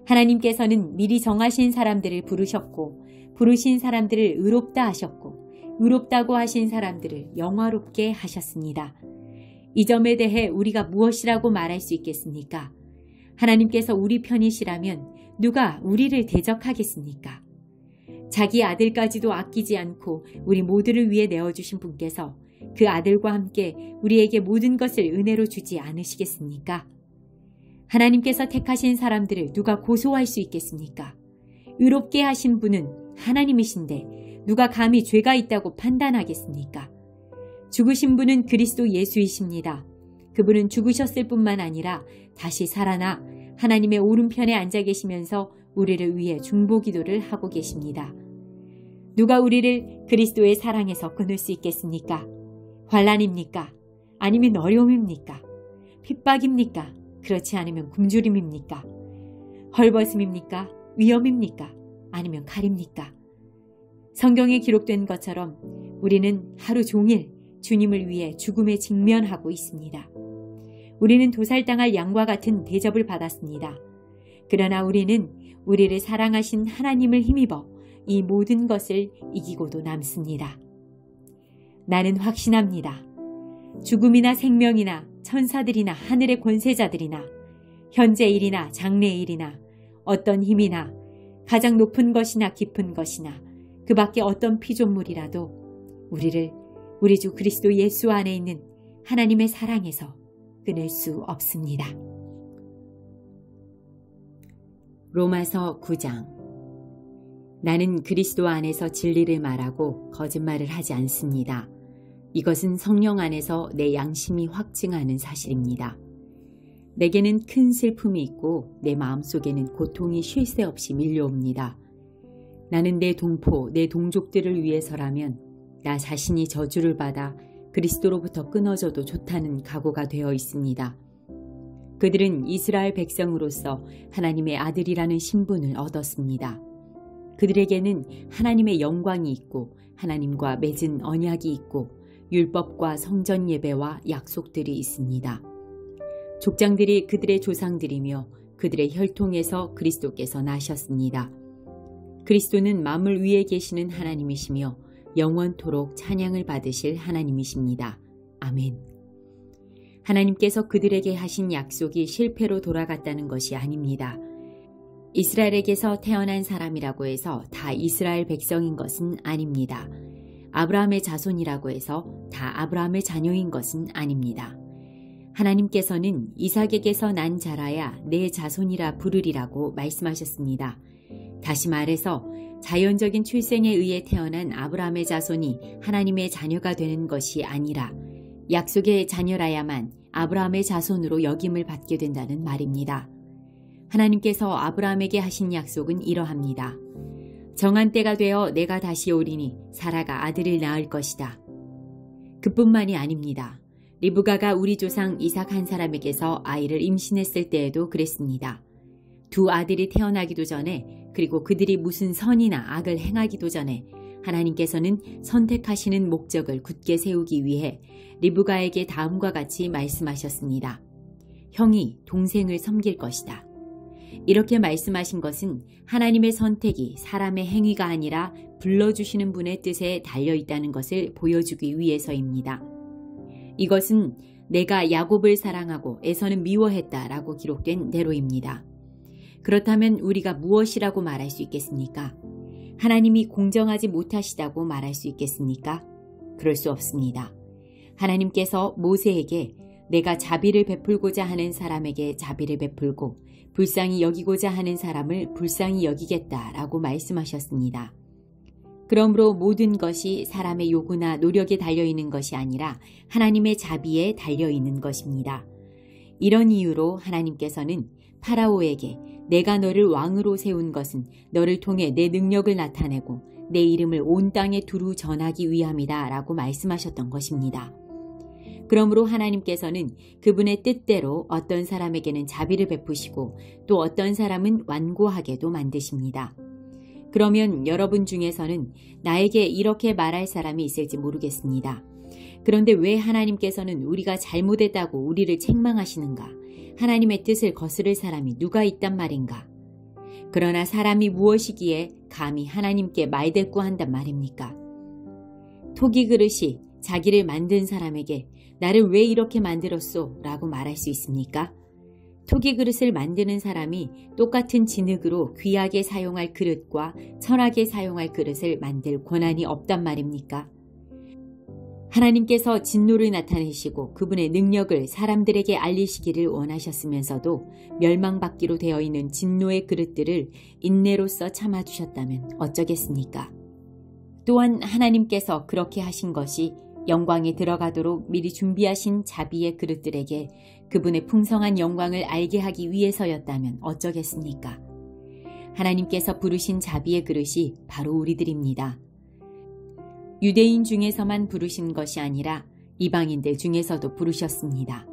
하나님께서는 미리 정하신 사람들을 부르셨고 부르신 사람들을 의롭다 하셨고 의롭다고 하신 사람들을 영화롭게 하셨습니다. 이 점에 대해 우리가 무엇이라고 말할 수 있겠습니까? 하나님께서 우리 편이시라면 누가 우리를 대적하겠습니까? 자기 아들까지도 아끼지 않고 우리 모두를 위해 내어주신 분께서 그 아들과 함께 우리에게 모든 것을 은혜로 주지 않으시겠습니까? 하나님께서 택하신 사람들을 누가 고소할 수 있겠습니까? 의롭게 하신 분은 하나님이신데 누가 감히 죄가 있다고 판단하겠습니까? 죽으신 분은 그리스도 예수이십니다. 그분은 죽으셨을 뿐만 아니라 다시 살아나 하나님의 오른편에 앉아 계시면서 우리를 위해 중보기도를 하고 계십니다. 누가 우리를 그리스도의 사랑에서 끊을 수 있겠습니까? 환난입니까? 아니면 어려움입니까? 핍박입니까? 그렇지 않으면 굶주림입니까? 헐벗음입니까? 위험입니까? 아니면 칼입니까? 성경에 기록된 것처럼 우리는 하루 종일 주님을 위해 죽음에 직면하고 있습니다. 우리는 도살당할 양과 같은 대접을 받았습니다. 그러나 우리는 우리를 사랑하신 하나님을 힘입어 이 모든 것을 이기고도 남습니다. 나는 확신합니다. 죽음이나 생명이나 천사들이나 하늘의 권세자들이나 현재 일이나 장래 일이나 어떤 힘이나 가장 높은 것이나 깊은 것이나 그 밖에 어떤 피조물이라도 우리를 우리 주 그리스도 예수 안에 있는 하나님의 사랑에서 끊을 수 없습니다. 로마서 9장. 나는 그리스도 안에서 진리를 말하고 거짓말을 하지 않습니다. 이것은 성령 안에서 내 양심이 확증하는 사실입니다. 내게는 큰 슬픔이 있고 내 마음속에는 고통이 쉴 새 없이 밀려옵니다. 나는 내 동포, 내 동족들을 위해서라면 나 자신이 저주를 받아 그리스도로부터 끊어져도 좋다는 각오가 되어 있습니다. 그들은 이스라엘 백성으로서 하나님의 아들이라는 신분을 얻었습니다. 그들에게는 하나님의 영광이 있고 하나님과 맺은 언약이 있고 율법과 성전 예배와 약속들이 있습니다. 족장들이 그들의 조상들이며 그들의 혈통에서 그리스도께서 나셨습니다. 그리스도는 만물 위에 계시는 하나님이시며 영원토록 찬양을 받으실 하나님이십니다. 아멘. 하나님께서 그들에게 하신 약속이 실패로 돌아갔다는 것이 아닙니다. 이스라엘에게서 태어난 사람이라고 해서 다 이스라엘 백성인 것은 아닙니다. 아브라함의 자손이라고 해서 다 아브라함의 자녀인 것은 아닙니다. 하나님께서는 이삭에게서 난 자라야 내 자손이라 부르리라고 말씀하셨습니다. 다시 말해서 자연적인 출생에 의해 태어난 아브라함의 자손이 하나님의 자녀가 되는 것이 아니라 약속의 자녀라야만 아브라함의 자손으로 여김을 받게 된다는 말입니다. 하나님께서 아브라함에게 하신 약속은 이러합니다. 정한 때가 되어 내가 다시 오리니 사라가 아들을 낳을 것이다. 그뿐만이 아닙니다. 리브가가 우리 조상 이삭 한 사람에게서 아이를 임신했을 때에도 그랬습니다. 두 아들이 태어나기도 전에, 그리고 그들이 무슨 선이나 악을 행하기도 전에 하나님께서는 선택하시는 목적을 굳게 세우기 위해 리브가에게 다음과 같이 말씀하셨습니다. 형이 동생을 섬길 것이다. 이렇게 말씀하신 것은 하나님의 선택이 사람의 행위가 아니라 불러주시는 분의 뜻에 달려있다는 것을 보여주기 위해서입니다. 이것은 내가 야곱을 사랑하고 에서는 미워했다라고 기록된 대로입니다. 그렇다면 우리가 무엇이라고 말할 수 있겠습니까? 하나님이 공정하지 못하시다고 말할 수 있겠습니까? 그럴 수 없습니다. 하나님께서 모세에게 내가 자비를 베풀고자 하는 사람에게 자비를 베풀고 불쌍히 여기고자 하는 사람을 불쌍히 여기겠다라고 말씀하셨습니다. 그러므로 모든 것이 사람의 요구나 노력에 달려있는 것이 아니라 하나님의 자비에 달려있는 것입니다. 이런 이유로 하나님께서는 파라오에게 내가 너를 왕으로 세운 것은 너를 통해 내 능력을 나타내고 내 이름을 온 땅에 두루 전하기 위함이다 라고 말씀하셨던 것입니다. 그러므로 하나님께서는 그분의 뜻대로 어떤 사람에게는 자비를 베푸시고 또 어떤 사람은 완고하게도 만드십니다. 그러면 여러분 중에서는 나에게 이렇게 말할 사람이 있을지 모르겠습니다. 그런데 왜 하나님께서는 우리가 잘못했다고 우리를 책망하시는가? 하나님의 뜻을 거스를 사람이 누가 있단 말인가? 그러나 사람이 무엇이기에 감히 하나님께 말대꾸한단 말입니까? 토기 그릇이 자기를 만든 사람에게 나를 왜 이렇게 만들었소? 라고 말할 수 있습니까? 토기 그릇을 만드는 사람이 똑같은 진흙으로 귀하게 사용할 그릇과 천하게 사용할 그릇을 만들 권한이 없단 말입니까? 하나님께서 진노를 나타내시고 그분의 능력을 사람들에게 알리시기를 원하셨으면서도 멸망받기로 되어 있는 진노의 그릇들을 인내로써 참아주셨다면 어쩌겠습니까? 또한 하나님께서 그렇게 하신 것이 영광에 들어가도록 미리 준비하신 자비의 그릇들에게 그분의 풍성한 영광을 알게 하기 위해서였다면 어쩌겠습니까? 하나님께서 부르신 자비의 그릇이 바로 우리들입니다. 유대인 중에서만 부르신 것이 아니라 이방인들 중에서도 부르셨습니다.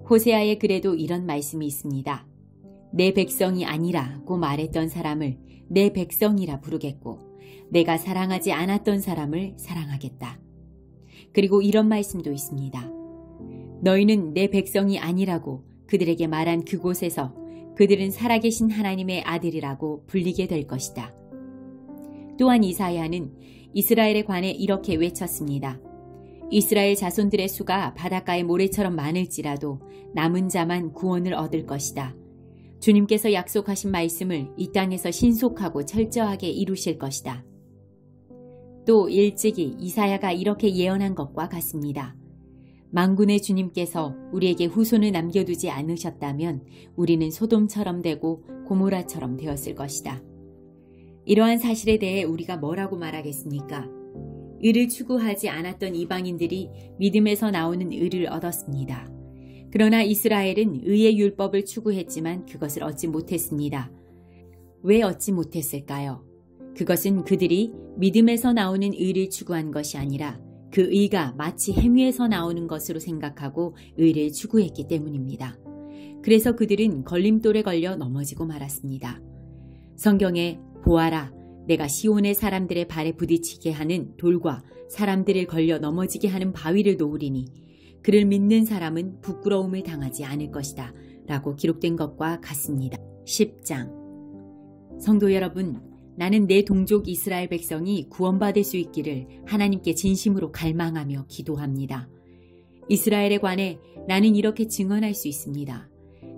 호세아의 글에도 이런 말씀이 있습니다. 내 백성이 아니라고 말했던 사람을 내 백성이라 부르겠고 내가 사랑하지 않았던 사람을 사랑하겠다. 그리고 이런 말씀도 있습니다. 너희는 내 백성이 아니라고 그들에게 말한 그곳에서 그들은 살아계신 하나님의 아들이라고 불리게 될 것이다. 또한 이사야는 이스라엘에 관해 이렇게 외쳤습니다. 이스라엘 자손들의 수가 바닷가의 모래처럼 많을지라도 남은 자만 구원을 얻을 것이다. 주님께서 약속하신 말씀을 이 땅에서 신속하고 철저하게 이루실 것이다. 또 일찍이 이사야가 이렇게 예언한 것과 같습니다. 만군의 주님께서 우리에게 후손을 남겨두지 않으셨다면 우리는 소돔처럼 되고 고모라처럼 되었을 것이다. 이러한 사실에 대해 우리가 뭐라고 말하겠습니까? 의를 추구하지 않았던 이방인들이 믿음에서 나오는 의를 얻었습니다. 그러나 이스라엘은 의의 율법을 추구했지만 그것을 얻지 못했습니다. 왜 얻지 못했을까요? 그것은 그들이 믿음에서 나오는 의를 추구한 것이 아니라 그 의가 마치 행위에서 나오는 것으로 생각하고 의를 추구했기 때문입니다. 그래서 그들은 걸림돌에 걸려 넘어지고 말았습니다. 성경에 보아라, 내가 시온의 사람들의 발에 부딪히게 하는 돌과 사람들을 걸려 넘어지게 하는 바위를 놓으리니 그를 믿는 사람은 부끄러움을 당하지 않을 것이다 라고 기록된 것과 같습니다. 10장. 성도 여러분, 나는 내 동족 이스라엘 백성이 구원받을 수 있기를 하나님께 진심으로 갈망하며 기도합니다. 이스라엘에 관해 나는 이렇게 증언할 수 있습니다.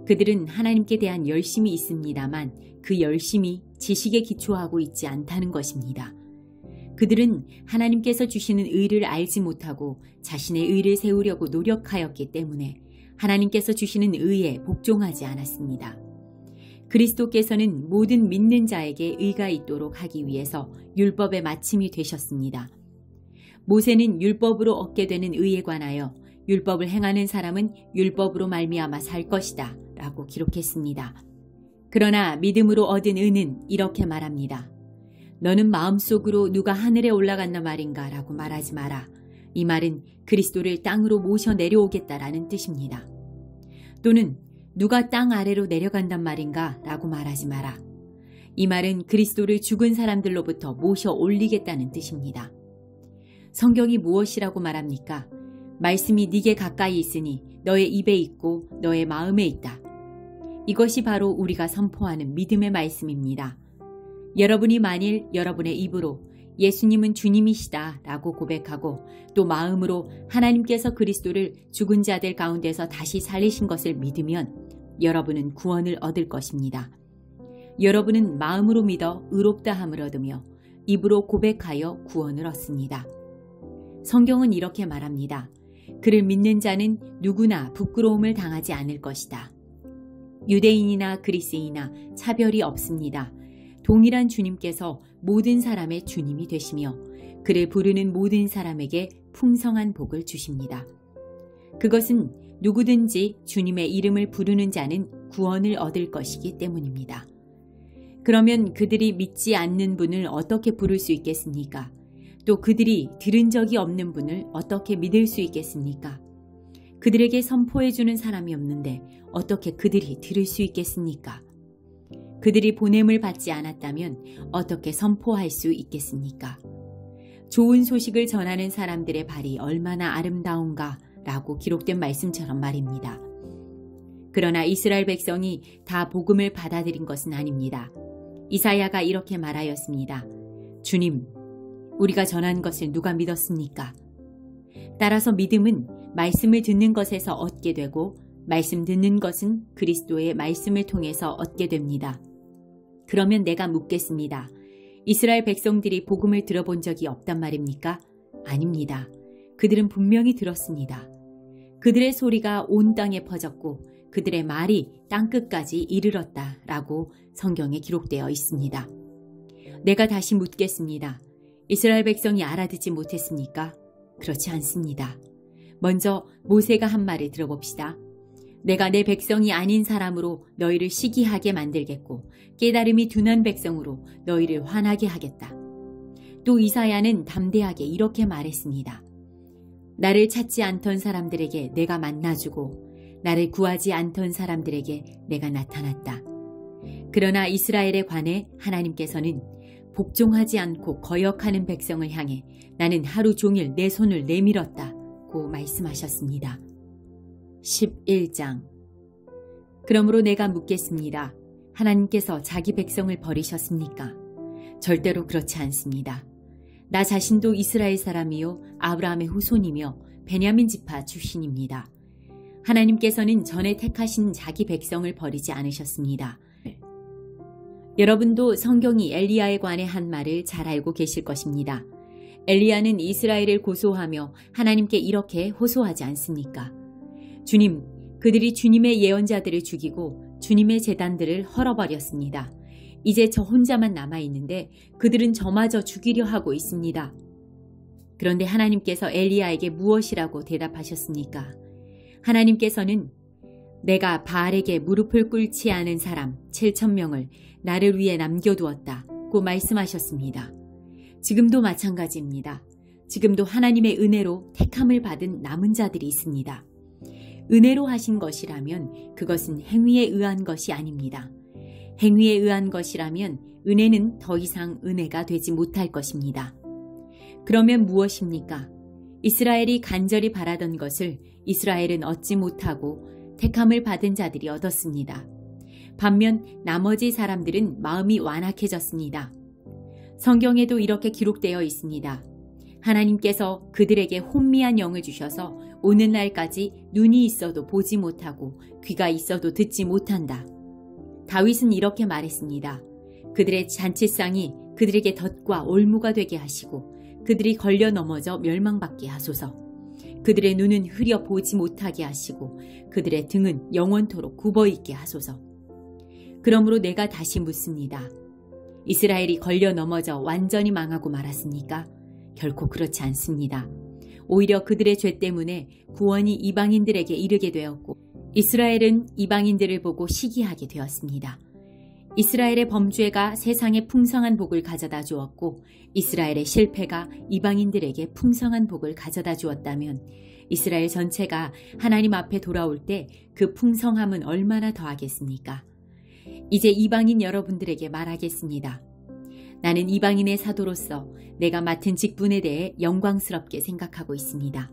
그들은 하나님께 대한 열심이 있습니다만 그 열심이 지식에 기초하고 있지 않다는 것입니다. 그들은 하나님께서 주시는 의를 알지 못하고 자신의 의를 세우려고 노력하였기 때문에 하나님께서 주시는 의에 복종하지 않았습니다. 그리스도께서는 모든 믿는 자에게 의가 있도록 하기 위해서 율법의 마침이 되셨습니다. 모세는 율법으로 얻게 되는 의에 관하여 율법을 행하는 사람은 율법으로 말미암아 살 것이다 라고 기록했습니다. 그러나 믿음으로 얻은 은은 이렇게 말합니다. 너는 마음속으로 누가 하늘에 올라간단 말인가 라고 말하지 마라. 이 말은 그리스도를 땅으로 모셔 내려오겠다라는 뜻입니다. 또는 누가 땅 아래로 내려간단 말인가 라고 말하지 마라. 이 말은 그리스도를 죽은 사람들로부터 모셔 올리겠다는 뜻입니다. 성경이 무엇이라고 말합니까? 말씀이 네게 가까이 있으니 너의 입에 있고 너의 마음에 있다. 이것이 바로 우리가 선포하는 믿음의 말씀입니다. 여러분이 만일 여러분의 입으로 예수님은 주님이시다 라고 고백하고 또 마음으로 하나님께서 그리스도를 죽은 자들 가운데서 다시 살리신 것을 믿으면 여러분은 구원을 얻을 것입니다. 여러분은 마음으로 믿어 의롭다함을 얻으며 입으로 고백하여 구원을 얻습니다. 성경은 이렇게 말합니다. 그를 믿는 자는 누구나 부끄러움을 당하지 않을 것이다. 유대인이나 그리스인이나 차별이 없습니다. 동일한 주님께서 모든 사람의 주님이 되시며 그를 부르는 모든 사람에게 풍성한 복을 주십니다. 그것은 누구든지 주님의 이름을 부르는 자는 구원을 얻을 것이기 때문입니다. 그러면 그들이 믿지 않는 분을 어떻게 부를 수 있겠습니까? 또 그들이 들은 적이 없는 분을 어떻게 믿을 수 있겠습니까? 그들에게 선포해주는 사람이 없는데 어떻게 그들이 들을 수 있겠습니까? 그들이 보냄을 받지 않았다면 어떻게 선포할 수 있겠습니까? 좋은 소식을 전하는 사람들의 발이 얼마나 아름다운가 라고 기록된 말씀처럼 말입니다. 그러나 이스라엘 백성이 다 복음을 받아들인 것은 아닙니다. 이사야가 이렇게 말하였습니다. 주님, 우리가 전한 것을 누가 믿었습니까? 따라서 믿음은 말씀을 듣는 것에서 얻게 되고 말씀 듣는 것은 그리스도의 말씀을 통해서 얻게 됩니다. 그러면 내가 묻겠습니다. 이스라엘 백성들이 복음을 들어본 적이 없단 말입니까? 아닙니다. 그들은 분명히 들었습니다. 그들의 소리가 온 땅에 퍼졌고 그들의 말이 땅끝까지 이르렀다라고 성경에 기록되어 있습니다. 내가 다시 묻겠습니다. 이스라엘 백성이 알아듣지 못했습니까? 그렇지 않습니다. 먼저 모세가 한 말을 들어봅시다. 내가 내 백성이 아닌 사람으로 너희를 시기하게 만들겠고 깨달음이 둔한 백성으로 너희를 화나게 하겠다. 또 이사야는 담대하게 이렇게 말했습니다. 나를 찾지 않던 사람들에게 내가 만나주고 나를 구하지 않던 사람들에게 내가 나타났다. 그러나 이스라엘에 관해 하나님께서는 복종하지 않고 거역하는 백성을 향해 나는 하루 종일 내 손을 내밀었다고 말씀하셨습니다. 11장. 그러므로 내가 묻겠습니다. 하나님께서 자기 백성을 버리셨습니까? 절대로 그렇지 않습니다. 나 자신도 이스라엘 사람이요 아브라함의 후손이며 베냐민 지파 출신입니다. 하나님께서는 전에 택하신 자기 백성을 버리지 않으셨습니다. 여러분도 성경이 엘리야에 관해 한 말을 잘 알고 계실 것입니다. 엘리야는 이스라엘을 고소하며 하나님께 이렇게 호소하지 않습니까? 주님, 그들이 주님의 예언자들을 죽이고 주님의 제단들을 헐어버렸습니다. 이제 저 혼자만 남아있는데 그들은 저마저 죽이려 하고 있습니다. 그런데 하나님께서 엘리야에게 무엇이라고 대답하셨습니까? 하나님께서는 내가 바알에게 무릎을 꿇지 않은 사람 7,000명을 나를 위해 남겨두었다고 말씀하셨습니다. 지금도 마찬가지입니다. 지금도 하나님의 은혜로 택함을 받은 남은 자들이 있습니다. 은혜로 하신 것이라면 그것은 행위에 의한 것이 아닙니다. 행위에 의한 것이라면 은혜는 더 이상 은혜가 되지 못할 것입니다. 그러면 무엇입니까? 이스라엘이 간절히 바라던 것을 이스라엘은 얻지 못하고 택함을 받은 자들이 얻었습니다. 반면 나머지 사람들은 마음이 완악해졌습니다. 성경에도 이렇게 기록되어 있습니다. 하나님께서 그들에게 혼미한 영을 주셔서 오늘날까지 눈이 있어도 보지 못하고 귀가 있어도 듣지 못한다. 다윗은 이렇게 말했습니다. 그들의 잔치상이 그들에게 덫과 올무가 되게 하시고 그들이 걸려 넘어져 멸망받게 하소서. 그들의 눈은 흐려 보지 못하게 하시고 그들의 등은 영원토록 굽어있게 하소서. 그러므로 내가 다시 묻습니다. 이스라엘이 걸려 넘어져 완전히 망하고 말았습니까? 결코 그렇지 않습니다. 오히려 그들의 죄 때문에 구원이 이방인들에게 이르게 되었고 이스라엘은 이방인들을 보고 시기하게 되었습니다. 이스라엘의 범죄가 세상에 풍성한 복을 가져다 주었고 이스라엘의 실패가 이방인들에게 풍성한 복을 가져다 주었다면 이스라엘 전체가 하나님 앞에 돌아올 때 그 풍성함은 얼마나 더하겠습니까? 이제 이방인 여러분들에게 말하겠습니다. 나는 이방인의 사도로서 내가 맡은 직분에 대해 영광스럽게 생각하고 있습니다.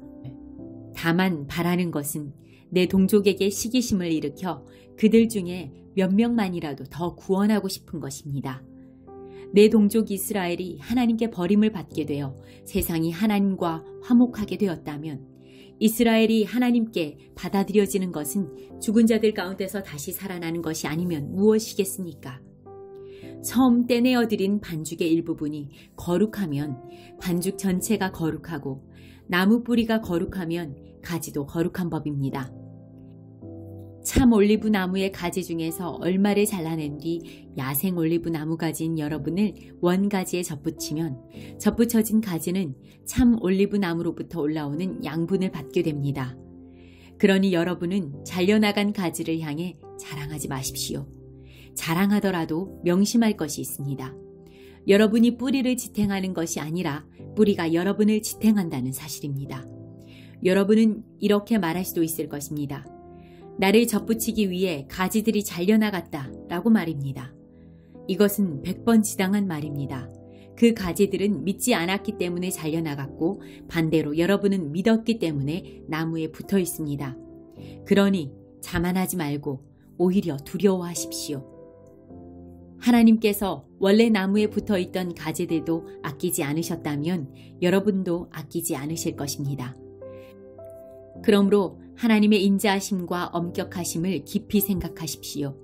다만 바라는 것은 내 동족에게 시기심을 일으켜 그들 중에 몇 명만이라도 더 구원하고 싶은 것입니다. 내 동족 이스라엘이 하나님께 버림을 받게 되어 세상이 하나님과 화목하게 되었다면 이스라엘이 하나님께 받아들여지는 것은 죽은 자들 가운데서 다시 살아나는 것이 아니면 무엇이겠습니까? 처음 떼내어드린 반죽의 일부분이 거룩하면 반죽 전체가 거룩하고 나무 뿌리가 거룩하면 가지도 거룩한 법입니다. 참 올리브 나무의 가지 중에서 얼마를 잘라낸 뒤 야생 올리브 나무 가지인 여러분을 원가지에 접붙이면 접붙여진 가지는 참 올리브 나무로부터 올라오는 양분을 받게 됩니다. 그러니 여러분은 잘려나간 가지를 향해 자랑하지 마십시오. 자랑하더라도 명심할 것이 있습니다. 여러분이 뿌리를 지탱하는 것이 아니라 뿌리가 여러분을 지탱한다는 사실입니다. 여러분은 이렇게 말할 수도 있을 것입니다. 나를 접붙이기 위해 가지들이 잘려나갔다 라고 말입니다. 이것은 100번 지당한 말입니다. 그 가지들은 믿지 않았기 때문에 잘려나갔고 반대로 여러분은 믿었기 때문에 나무에 붙어 있습니다. 그러니 자만하지 말고 오히려 두려워하십시오. 하나님께서 원래 나무에 붙어 있던 가지들도 아끼지 않으셨다면 여러분도 아끼지 않으실 것입니다. 그러므로 하나님의 인자하심과 엄격하심을 깊이 생각하십시오.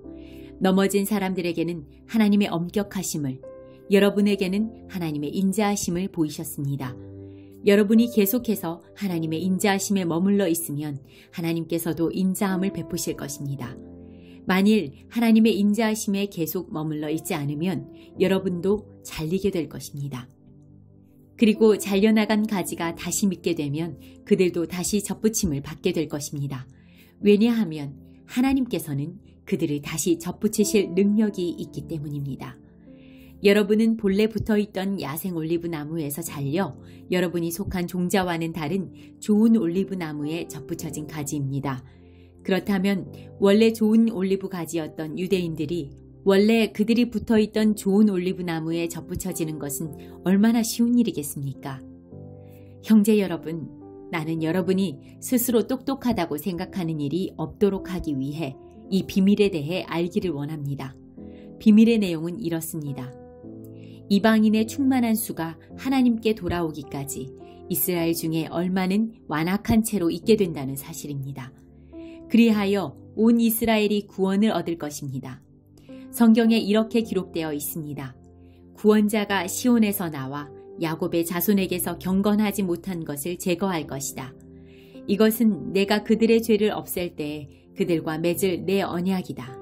넘어진 사람들에게는 하나님의 엄격하심을, 여러분에게는 하나님의 인자하심을 보이셨습니다. 여러분이 계속해서 하나님의 인자하심에 머물러 있으면 하나님께서도 인자함을 베푸실 것입니다. 만일 하나님의 인자하심에 계속 머물러 있지 않으면 여러분도 잘리게 될 것입니다. 그리고 잘려나간 가지가 다시 믿게 되면 그들도 다시 접붙임을 받게 될 것입니다. 왜냐하면 하나님께서는 그들을 다시 접붙이실 능력이 있기 때문입니다. 여러분은 본래 붙어있던 야생 올리브 나무에서 잘려 여러분이 속한 종자와는 다른 좋은 올리브 나무에 접붙여진 가지입니다. 그렇다면 원래 좋은 올리브 가지였던 유대인들이 원래 그들이 붙어있던 좋은 올리브 나무에 접붙여지는 것은 얼마나 쉬운 일이겠습니까? 형제 여러분, 나는 여러분이 스스로 똑똑하다고 생각하는 일이 없도록 하기 위해 이 비밀에 대해 알기를 원합니다. 비밀의 내용은 이렇습니다. 이방인의 충만한 수가 하나님께 돌아오기까지 이스라엘 중에 얼마는 완악한 채로 있게 된다는 사실입니다. 그리하여 온 이스라엘이 구원을 얻을 것입니다. 성경에 이렇게 기록되어 있습니다. 구원자가 시온에서 나와 야곱의 자손에게서 경건하지 못한 것을 제거할 것이다. 이것은 내가 그들의 죄를 없앨 때에 그들과 맺을 내 언약이다.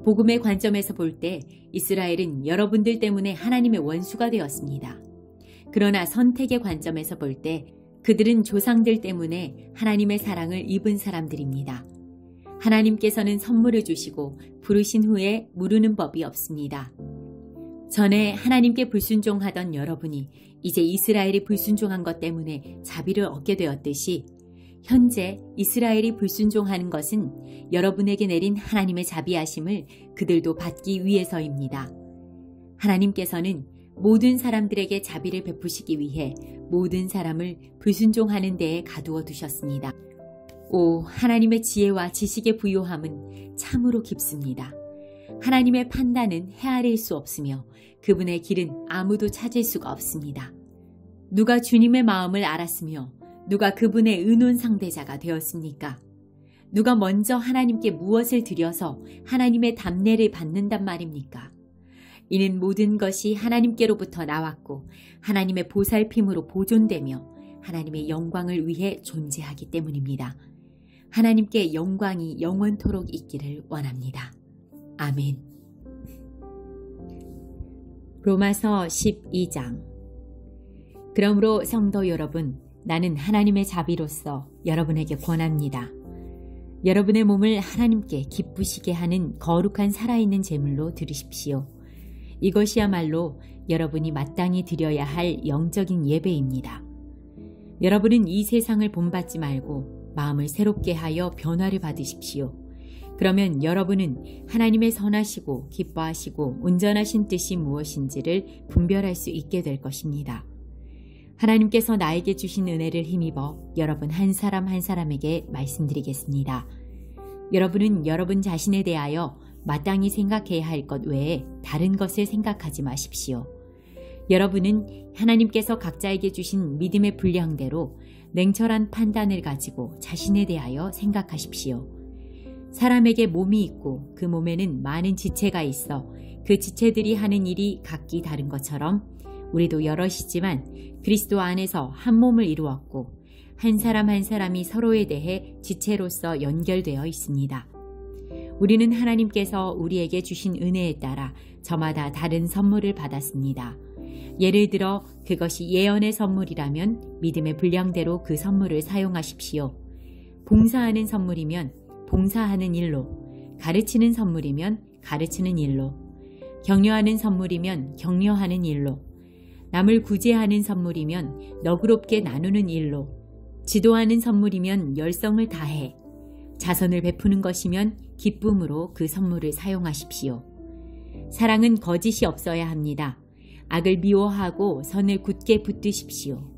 복음의 관점에서 볼 때 이스라엘은 여러분들 때문에 하나님의 원수가 되었습니다. 그러나 선택의 관점에서 볼 때 그들은 조상들 때문에 하나님의 사랑을 입은 사람들입니다. 하나님께서는 선물을 주시고 부르신 후에 무르는 법이 없습니다. 전에 하나님께 불순종하던 여러분이 이제 이스라엘이 불순종한 것 때문에 자비를 얻게 되었듯이 현재 이스라엘이 불순종하는 것은 여러분에게 내린 하나님의 자비하심을 그들도 받기 위해서입니다. 하나님께서는 모든 사람들에게 자비를 베푸시기 위해 모든 사람을 불순종하는 데에 가두어 두셨습니다. 오, 하나님의 지혜와 지식의 부요함은 참으로 깊습니다. 하나님의 판단은 헤아릴 수 없으며 그분의 길은 아무도 찾을 수가 없습니다. 누가 주님의 마음을 알았으며 누가 그분의 의논 상대자가 되었습니까? 누가 먼저 하나님께 무엇을 드려서 하나님의 답례를 받는단 말입니까? 이는 모든 것이 하나님께로부터 나왔고 하나님의 보살핌으로 보존되며 하나님의 영광을 위해 존재하기 때문입니다. 하나님께 영광이 영원토록 있기를 원합니다. 아멘. 로마서 12장. 그러므로 성도 여러분, 나는 하나님의 자비로서 여러분에게 권합니다. 여러분의 몸을 하나님께 기쁘시게 하는 거룩한 살아있는 제물로 드리십시오. 이것이야말로 여러분이 마땅히 드려야 할 영적인 예배입니다. 여러분은 이 세상을 본받지 말고 마음을 새롭게 하여 변화를 받으십시오. 그러면 여러분은 하나님의 선하시고 기뻐하시고 온전하신 뜻이 무엇인지를 분별할 수 있게 될 것입니다. 하나님께서 나에게 주신 은혜를 힘입어 여러분 한 사람 한 사람에게 말씀드리겠습니다. 여러분은 여러분 자신에 대하여 마땅히 생각해야 할 것 외에 다른 것을 생각하지 마십시오. 여러분은 하나님께서 각자에게 주신 믿음의 분량대로 냉철한 판단을 가지고 자신에 대하여 생각하십시오. 사람에게 몸이 있고 그 몸에는 많은 지체가 있어 그 지체들이 하는 일이 각기 다른 것처럼 우리도 여럿이지만 그리스도 안에서 한 몸을 이루었고 한 사람 한 사람이 서로에 대해 지체로서 연결되어 있습니다. 우리는 하나님께서 우리에게 주신 은혜에 따라 저마다 다른 선물을 받았습니다. 예를 들어 그것이 예언의 선물이라면 믿음의 분량대로 그 선물을 사용하십시오. 봉사하는 선물이면 봉사하는 일로, 가르치는 선물이면 가르치는 일로, 격려하는 선물이면 격려하는 일로, 남을 구제하는 선물이면 너그럽게 나누는 일로, 지도하는 선물이면 열성을 다해, 자선을 베푸는 것이면 기쁨으로 그 선물을 사용하십시오. 사랑은 거짓이 없어야 합니다. 악을 미워하고 선을 굳게 붙드십시오.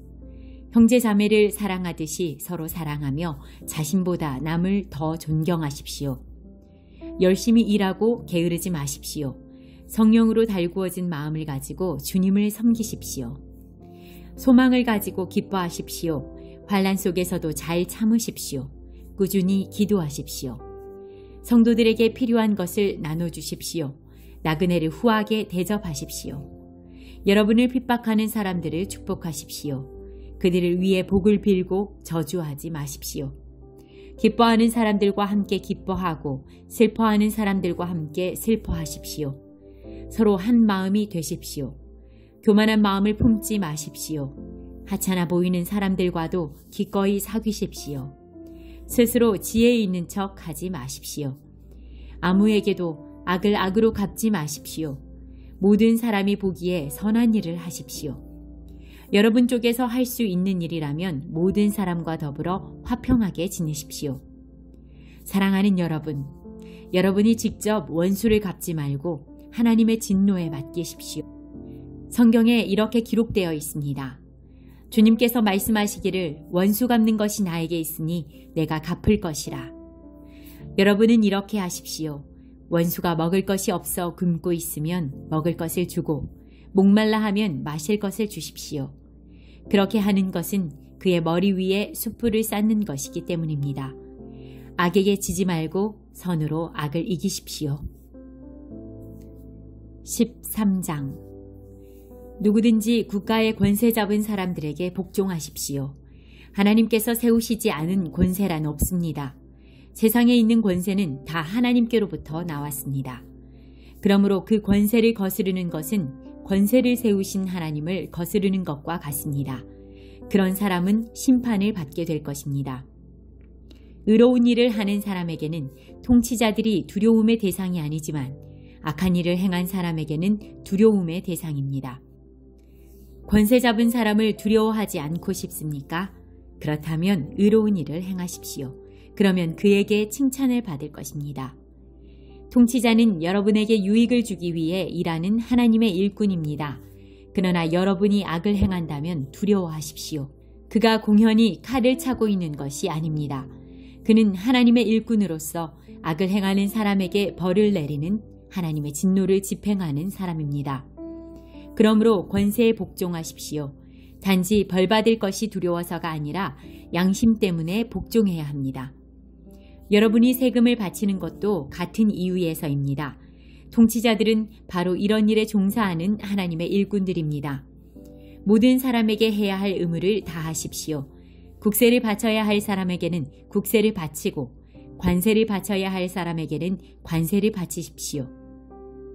형제 자매를 사랑하듯이 서로 사랑하며 자신보다 남을 더 존경하십시오. 열심히 일하고 게으르지 마십시오. 성령으로 달구어진 마음을 가지고 주님을 섬기십시오. 소망을 가지고 기뻐하십시오. 환난 속에서도 잘 참으십시오. 꾸준히 기도하십시오. 성도들에게 필요한 것을 나눠주십시오. 나그네를 후하게 대접하십시오. 여러분을 핍박하는 사람들을 축복하십시오. 그들을 위해 복을 빌고 저주하지 마십시오. 기뻐하는 사람들과 함께 기뻐하고 슬퍼하는 사람들과 함께 슬퍼하십시오. 서로 한 마음이 되십시오. 교만한 마음을 품지 마십시오. 하찮아 보이는 사람들과도 기꺼이 사귀십시오. 스스로 지혜 있는 척 하지 마십시오. 아무에게도 악을 악으로 갚지 마십시오. 모든 사람이 보기에 선한 일을 하십시오. 여러분 쪽에서 할 수 있는 일이라면 모든 사람과 더불어 화평하게 지내십시오. 사랑하는 여러분, 여러분이 직접 원수를 갚지 말고 하나님의 진노에 맡기십시오. 성경에 이렇게 기록되어 있습니다. 주님께서 말씀하시기를 원수 갚는 것이 나에게 있으니 내가 갚을 것이라. 여러분은 이렇게 하십시오. 원수가 먹을 것이 없어 굶고 있으면 먹을 것을 주고 목말라 하면 마실 것을 주십시오. 그렇게 하는 것은 그의 머리 위에 숯불을 쌓는 것이기 때문입니다. 악에게 지지 말고 선으로 악을 이기십시오. 13장 누구든지 국가의 권세 잡은 사람들에게 복종하십시오. 하나님께서 세우시지 않은 권세란 없습니다. 세상에 있는 권세는 다 하나님께로부터 나왔습니다. 그러므로 그 권세를 거스르는 것은 권세를 세우신 하나님을 거스르는 것과 같습니다. 그런 사람은 심판을 받게 될 것입니다. 의로운 일을 하는 사람에게는 통치자들이 두려움의 대상이 아니지만 악한 일을 행한 사람에게는 두려움의 대상입니다. 권세 잡은 사람을 두려워하지 않고 싶습니까? 그렇다면 의로운 일을 행하십시오. 그러면 그에게 칭찬을 받을 것입니다. 통치자는 여러분에게 유익을 주기 위해 일하는 하나님의 일꾼입니다. 그러나 여러분이 악을 행한다면 두려워하십시오. 그가 공연히 칼을 차고 있는 것이 아닙니다. 그는 하나님의 일꾼으로서 악을 행하는 사람에게 벌을 내리는 하나님의 진노를 집행하는 사람입니다. 그러므로 권세에 복종하십시오. 단지 벌받을 것이 두려워서가 아니라 양심 때문에 복종해야 합니다. 여러분이 세금을 바치는 것도 같은 이유에서입니다. 통치자들은 바로 이런 일에 종사하는 하나님의 일꾼들입니다. 모든 사람에게 해야 할 의무를 다하십시오. 국세를 바쳐야 할 사람에게는 국세를 바치고 관세를 바쳐야 할 사람에게는 관세를 바치십시오.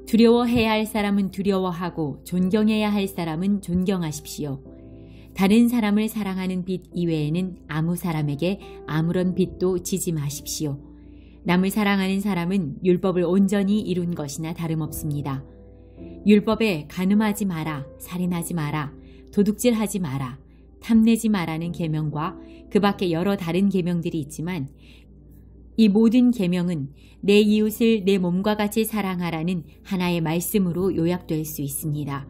두려워해야 할 사람은 두려워하고 존경해야 할 사람은 존경하십시오. 다른 사람을 사랑하는 빚 이외에는 아무 사람에게 아무런 빚도 지지 마십시오. 남을 사랑하는 사람은 율법을 온전히 이룬 것이나 다름없습니다. 율법에 간음하지 마라, 살인하지 마라, 도둑질하지 마라, 탐내지 마라는 계명과 그 밖에 여러 다른 계명들이 있지만 이 모든 계명은 내 이웃을 내 몸과 같이 사랑하라는 하나의 말씀으로 요약될 수 있습니다.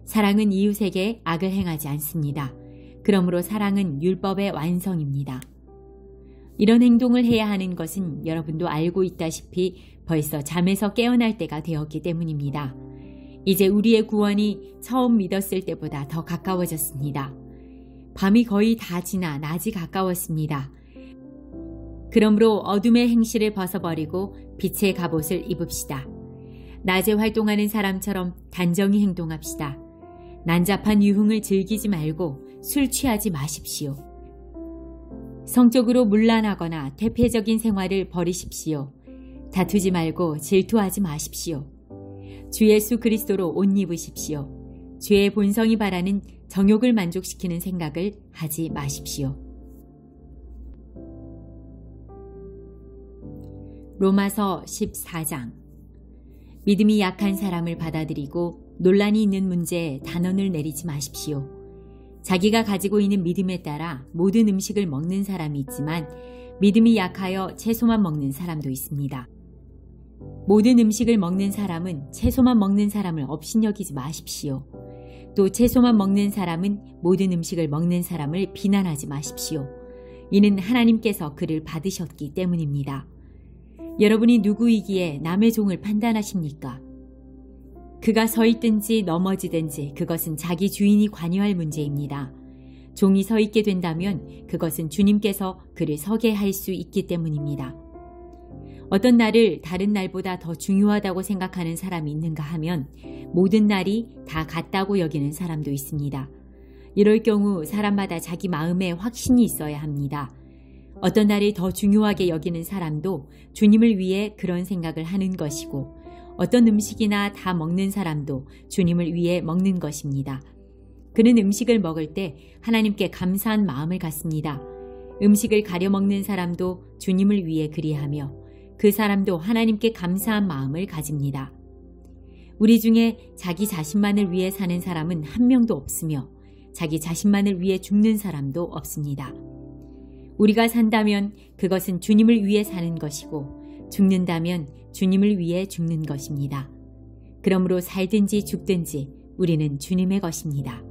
사랑은 이웃에게 악을 행하지 않습니다. 그러므로 사랑은 율법의 완성입니다. 이런 행동을 해야 하는 것은 여러분도 알고 있다시피 벌써 잠에서 깨어날 때가 되었기 때문입니다. 이제 우리의 구원이 처음 믿었을 때보다 더 가까워졌습니다. 밤이 거의 다 지나 낮이 가까웠습니다. 그러므로 어둠의 행실을 벗어버리고 빛의 갑옷을 입읍시다. 낮에 활동하는 사람처럼 단정히 행동합시다. 난잡한 유흥을 즐기지 말고 술 취하지 마십시오. 성적으로 문란하거나 퇴폐적인 생활을 버리십시오. 다투지 말고 질투하지 마십시오. 주 예수 그리스도로 옷 입으십시오. 죄의 본성이 바라는 정욕을 만족시키는 생각을 하지 마십시오. 로마서 14장. 믿음이 약한 사람을 받아들이고 논란이 있는 문제에 단언을 내리지 마십시오. 자기가 가지고 있는 믿음에 따라 모든 음식을 먹는 사람이 있지만 믿음이 약하여 채소만 먹는 사람도 있습니다. 모든 음식을 먹는 사람은 채소만 먹는 사람을 업신여기지 마십시오. 또 채소만 먹는 사람은 모든 음식을 먹는 사람을 비난하지 마십시오. 이는 하나님께서 그를 받으셨기 때문입니다. 여러분이 누구이기에 남의 종을 판단하십니까? 그가 서 있든지 넘어지든지 그것은 자기 주인이 관여할 문제입니다. 종이 서 있게 된다면 그것은 주님께서 그를 서게 할 수 있기 때문입니다. 어떤 날을 다른 날보다 더 중요하다고 생각하는 사람이 있는가 하면 모든 날이 다 같다고 여기는 사람도 있습니다. 이럴 경우 사람마다 자기 마음에 확신이 있어야 합니다. 어떤 날이 더 중요하게 여기는 사람도 주님을 위해 그런 생각을 하는 것이고 어떤 음식이나 다 먹는 사람도 주님을 위해 먹는 것입니다. 그는 음식을 먹을 때 하나님께 감사한 마음을 갖습니다. 음식을 가려 먹는 사람도 주님을 위해 그리하며 그 사람도 하나님께 감사한 마음을 가집니다. 우리 중에 자기 자신만을 위해 사는 사람은 한 명도 없으며 자기 자신만을 위해 죽는 사람도 없습니다. 우리가 산다면 그것은 주님을 위해 사는 것이고 죽는다면 주님을 위해 죽는 것입니다. 그러므로 살든지 죽든지 우리는 주님의 것입니다.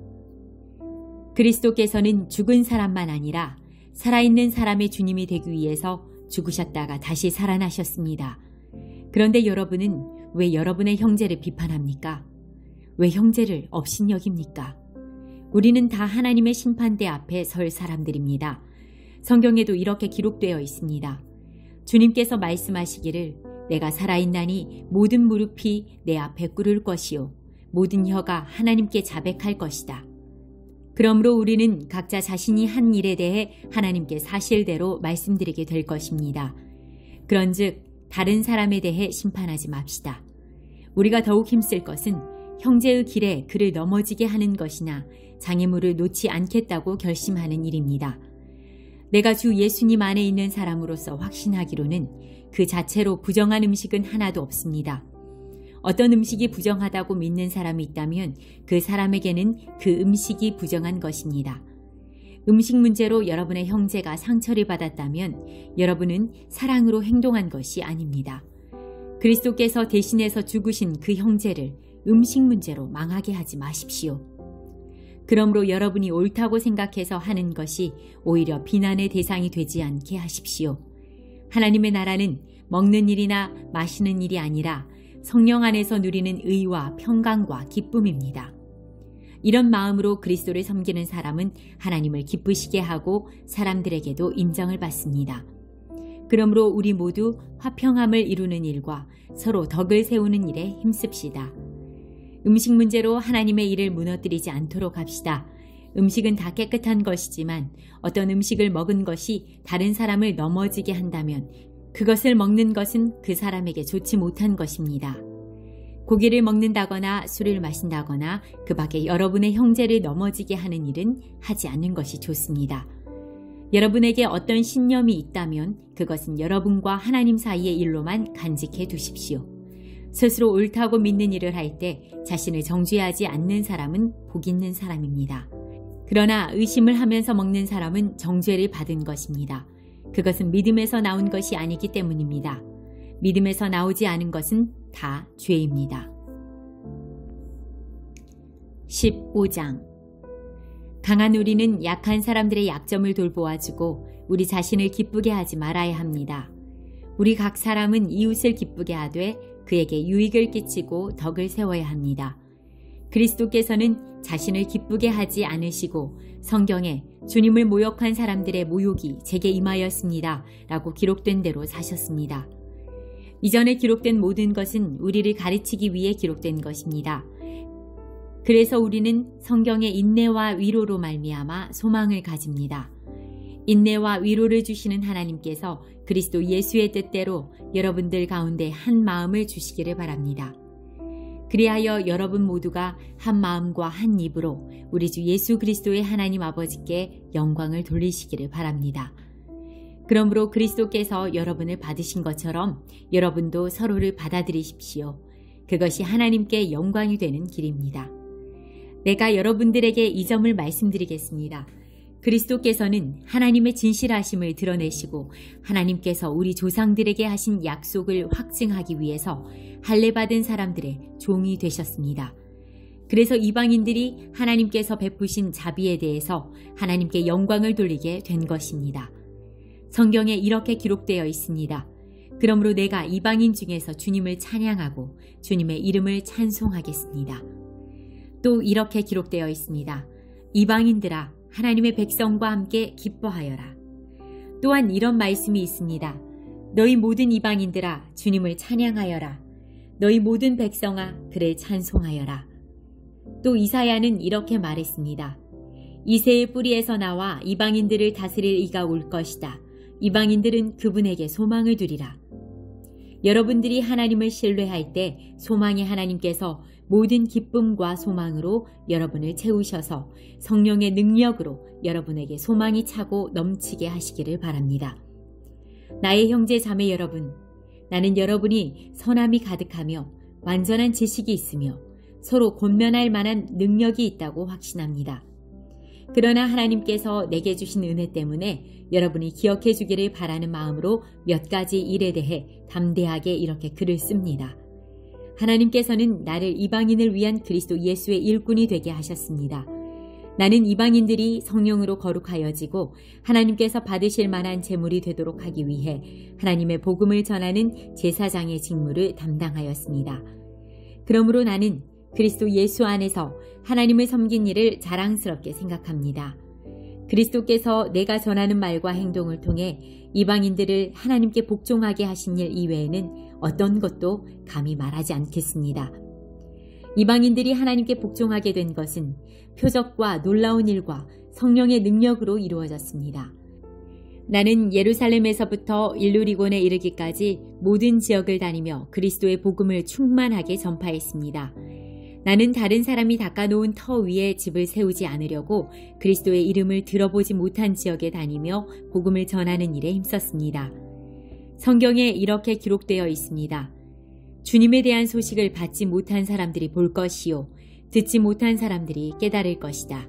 그리스도께서는 죽은 사람만 아니라 살아있는 사람의 주님이 되기 위해서 죽으셨다가 다시 살아나셨습니다. 그런데 여러분은 왜 여러분의 형제를 비판합니까? 왜 형제를 업신여깁니까? 우리는 다 하나님의 심판대 앞에 설 사람들입니다. 성경에도 이렇게 기록되어 있습니다. 주님께서 말씀하시기를 내가 살아있나니 모든 무릎이 내 앞에 꿇을 것이요 모든 혀가 하나님께 자백할 것이다. 그러므로 우리는 각자 자신이 한 일에 대해 하나님께 사실대로 말씀드리게 될 것입니다. 그런즉 다른 사람에 대해 심판하지 맙시다. 우리가 더욱 힘쓸 것은 형제의 길에 그를 넘어지게 하는 것이나 장애물을 놓지 않겠다고 결심하는 일입니다. 내가 주 예수님 안에 있는 사람으로서 확신하기로는 그 자체로 부정한 음식은 하나도 없습니다. 어떤 음식이 부정하다고 믿는 사람이 있다면 그 사람에게는 그 음식이 부정한 것입니다. 음식 문제로 여러분의 형제가 상처를 받았다면 여러분은 사랑으로 행동한 것이 아닙니다. 그리스도께서 대신해서 죽으신 그 형제를 음식 문제로 망하게 하지 마십시오. 그러므로 여러분이 옳다고 생각해서 하는 것이 오히려 비난의 대상이 되지 않게 하십시오. 하나님의 나라는 먹는 일이나 마시는 일이 아니라 성령 안에서 누리는 의와 평강과 기쁨입니다. 이런 마음으로 그리스도를 섬기는 사람은 하나님을 기쁘시게 하고 사람들에게도 인정을 받습니다. 그러므로 우리 모두 화평함을 이루는 일과 서로 덕을 세우는 일에 힘씁시다. 음식 문제로 하나님의 일을 무너뜨리지 않도록 합시다. 음식은 다 깨끗한 것이지만 어떤 음식을 먹은 것이 다른 사람을 넘어지게 한다면 그것을 먹는 것은 그 사람에게 좋지 못한 것입니다. 고기를 먹는다거나 술을 마신다거나 그 밖에 여러분의 형제를 넘어지게 하는 일은 하지 않는 것이 좋습니다. 여러분에게 어떤 신념이 있다면 그것은 여러분과 하나님 사이의 일로만 간직해 두십시오. 스스로 옳다고 믿는 일을 할 때 자신을 정죄하지 않는 사람은 복 있는 사람입니다. 그러나 의심을 하면서 먹는 사람은 정죄를 받은 것입니다. 그것은 믿음에서 나온 것이 아니기 때문입니다. 믿음에서 나오지 않은 것은 다 죄입니다. 15장. 강한 우리는 약한 사람들의 약점을 돌보아주고 우리 자신을 기쁘게 하지 말아야 합니다. 우리 각 사람은 이웃을 기쁘게 하되 그에게 유익을 끼치고 덕을 세워야 합니다. 그리스도께서는 자신을 기쁘게 하지 않으시고 성경에 주님을 모욕한 사람들의 모욕이 제게 임하였습니다 라고 기록된 대로 사셨습니다. 이전에 기록된 모든 것은 우리를 가르치기 위해 기록된 것입니다. 그래서 우리는 성경의 인내와 위로로 말미암아 소망을 가집니다. 인내와 위로를 주시는 하나님께서 그리스도 예수의 뜻대로 여러분들 가운데 한 마음을 주시기를 바랍니다. 그리하여 여러분 모두가 한 마음과 한 입으로 우리 주 예수 그리스도의 하나님 아버지께 영광을 돌리시기를 바랍니다. 그러므로 그리스도께서 여러분을 받으신 것처럼 여러분도 서로를 받아들이십시오. 그것이 하나님께 영광이 되는 길입니다. 내가 여러분들에게 이 점을 말씀드리겠습니다. 그리스도께서는 하나님의 진실하심을 드러내시고 하나님께서 우리 조상들에게 하신 약속을 확증하기 위해서 할례받은 사람들의 종이 되셨습니다. 그래서 이방인들이 하나님께서 베푸신 자비에 대해서 하나님께 영광을 돌리게 된 것입니다. 성경에 이렇게 기록되어 있습니다. 그러므로 내가 이방인 중에서 주님을 찬양하고 주님의 이름을 찬송하겠습니다. 또 이렇게 기록되어 있습니다. 이방인들아 하나님의 백성과 함께 기뻐하여라. 또한 이런 말씀이 있습니다. 너희 모든 이방인들아 주님을 찬양하여라. 너희 모든 백성아 그를 찬송하여라. 또 이사야는 이렇게 말했습니다. 이새의 뿌리에서 나와 이방인들을 다스릴 이가 올 것이다. 이방인들은 그분에게 소망을 두리라. 여러분들이 하나님을 신뢰할 때 소망의 하나님께서 모든 기쁨과 소망으로 여러분을 채우셔서 성령의 능력으로 여러분에게 소망이 차고 넘치게 하시기를 바랍니다. 나의 형제 자매 여러분, 나는 여러분이 선함이 가득하며 완전한 지식이 있으며 서로 권면할 만한 능력이 있다고 확신합니다. 그러나 하나님께서 내게 주신 은혜 때문에 여러분이 기억해 주기를 바라는 마음으로 몇 가지 일에 대해 담대하게 이렇게 글을 씁니다. 하나님께서는 나를 이방인을 위한 그리스도 예수의 일꾼이 되게 하셨습니다. 나는 이방인들이 성령으로 거룩하여지고 하나님께서 받으실 만한 제물이 되도록 하기 위해 하나님의 복음을 전하는 제사장의 직무를 담당하였습니다. 그러므로 나는 그리스도 예수 안에서 하나님을 섬긴 일을 자랑스럽게 생각합니다. 그리스도께서 내가 전하는 말과 행동을 통해 이방인들을 하나님께 복종하게 하신 일 이외에는 어떤 것도 감히 말하지 않겠습니다. 이방인들이 하나님께 복종하게 된 것은 표적과 놀라운 일과 성령의 능력으로 이루어졌습니다. 나는 예루살렘에서부터 일루리곤에 이르기까지 모든 지역을 다니며 그리스도의 복음을 충만하게 전파했습니다. 나는 다른 사람이 닦아놓은 터 위에 집을 세우지 않으려고 그리스도의 이름을 들어보지 못한 지역에 다니며 복음을 전하는 일에 힘썼습니다. 성경에 이렇게 기록되어 있습니다. 주님에 대한 소식을 받지 못한 사람들이 볼 것이요 듣지 못한 사람들이 깨달을 것이다.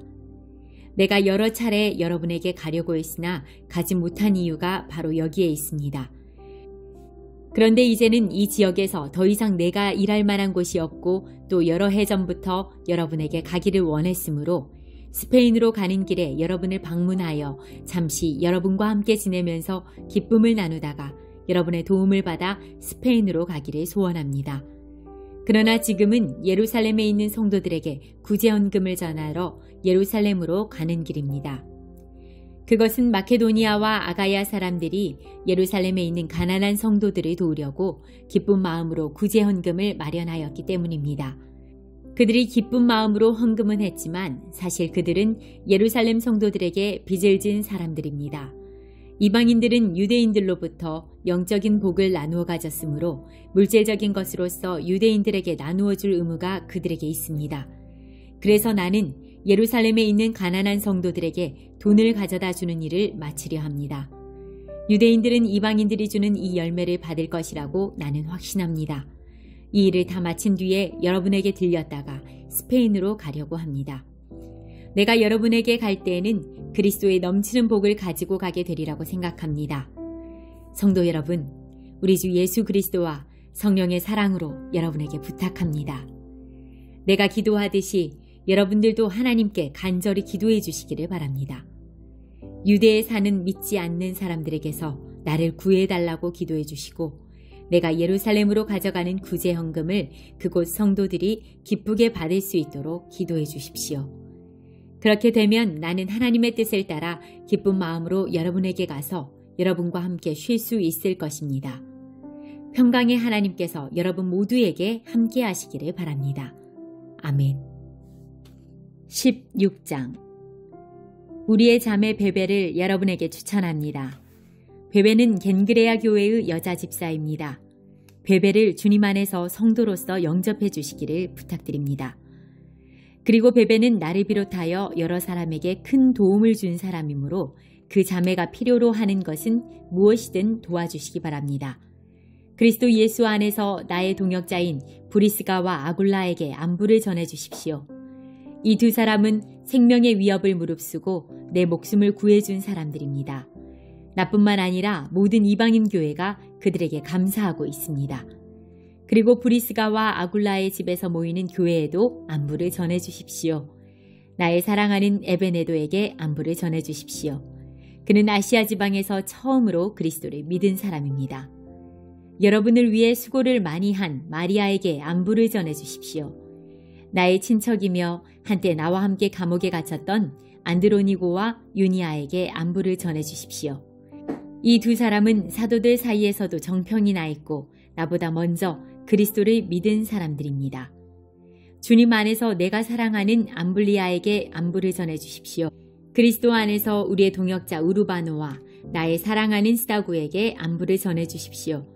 내가 여러 차례 여러분에게 가려고 했으나 가지 못한 이유가 바로 여기에 있습니다. 그런데 이제는 이 지역에서 더 이상 내가 일할 만한 곳이 없고 또 여러 해 전부터 여러분에게 가기를 원했으므로 스페인으로 가는 길에 여러분을 방문하여 잠시 여러분과 함께 지내면서 기쁨을 나누다가 여러분의 도움을 받아 스페인으로 가기를 소원합니다. 그러나 지금은 예루살렘에 있는 성도들에게 구제헌금을 전하러 예루살렘으로 가는 길입니다. 그것은 마케도니아와 아가야 사람들이 예루살렘에 있는 가난한 성도들을 도우려고 기쁜 마음으로 구제헌금을 마련하였기 때문입니다. 그들이 기쁜 마음으로 헌금은 했지만 사실 그들은 예루살렘 성도들에게 빚을 진 사람들입니다. 이방인들은 유대인들로부터 영적인 복을 나누어 가졌으므로 물질적인 것으로서 유대인들에게 나누어 줄 의무가 그들에게 있습니다. 그래서 나는 예루살렘에 있는 가난한 성도들에게 돈을 가져다 주는 일을 마치려 합니다. 유대인들은 이방인들이 주는 이 열매를 받을 것이라고 나는 확신합니다. 이 일을 다 마친 뒤에 여러분에게 들렸다가 스페인으로 가려고 합니다. 내가 여러분에게 갈 때에는 그리스도의 넘치는 복을 가지고 가게 되리라고 생각합니다. 성도 여러분, 우리 주 예수 그리스도와 성령의 사랑으로 여러분에게 부탁합니다. 내가 기도하듯이 여러분들도 하나님께 간절히 기도해 주시기를 바랍니다. 유대에 사는 믿지 않는 사람들에게서 나를 구해달라고 기도해 주시고 내가 예루살렘으로 가져가는 구제헌금을 그곳 성도들이 기쁘게 받을 수 있도록 기도해 주십시오. 그렇게 되면 나는 하나님의 뜻을 따라 기쁜 마음으로 여러분에게 가서 여러분과 함께 쉴 수 있을 것입니다. 평강의 하나님께서 여러분 모두에게 함께 하시기를 바랍니다. 아멘. 16장. 우리의 자매 베베를 여러분에게 추천합니다. 베베는 겐그레아 교회의 여자 집사입니다. 베베를 주님 안에서 성도로서 영접해 주시기를 부탁드립니다. 그리고 베베는 나를 비롯하여 여러 사람에게 큰 도움을 준 사람이므로 그 자매가 필요로 하는 것은 무엇이든 도와주시기 바랍니다. 그리스도 예수 안에서 나의 동역자인 브리스가와 아굴라에게 안부를 전해 주십시오. 이 두 사람은 생명의 위협을 무릅쓰고 내 목숨을 구해준 사람들입니다. 나뿐만 아니라 모든 이방인 교회가 그들에게 감사하고 있습니다. 그리고 브리스가와 아굴라의 집에서 모이는 교회에도 안부를 전해 주십시오. 나의 사랑하는 에베네도에게 안부를 전해 주십시오. 그는 아시아 지방에서 처음으로 그리스도를 믿은 사람입니다. 여러분을 위해 수고를 많이 한 마리아에게 안부를 전해 주십시오. 나의 친척이며 한때 나와 함께 감옥에 갇혔던 안드로니고와 유니아에게 안부를 전해 주십시오. 이 두 사람은 사도들 사이에서도 정평이 나 있고 나보다 먼저 그리스도를 믿은 사람들입니다. 주님 안에서 내가 사랑하는 암블리아에게 안부를 전해 주십시오. 그리스도 안에서 우리의 동역자 우르바노와 나의 사랑하는 스다구에게 안부를 전해 주십시오.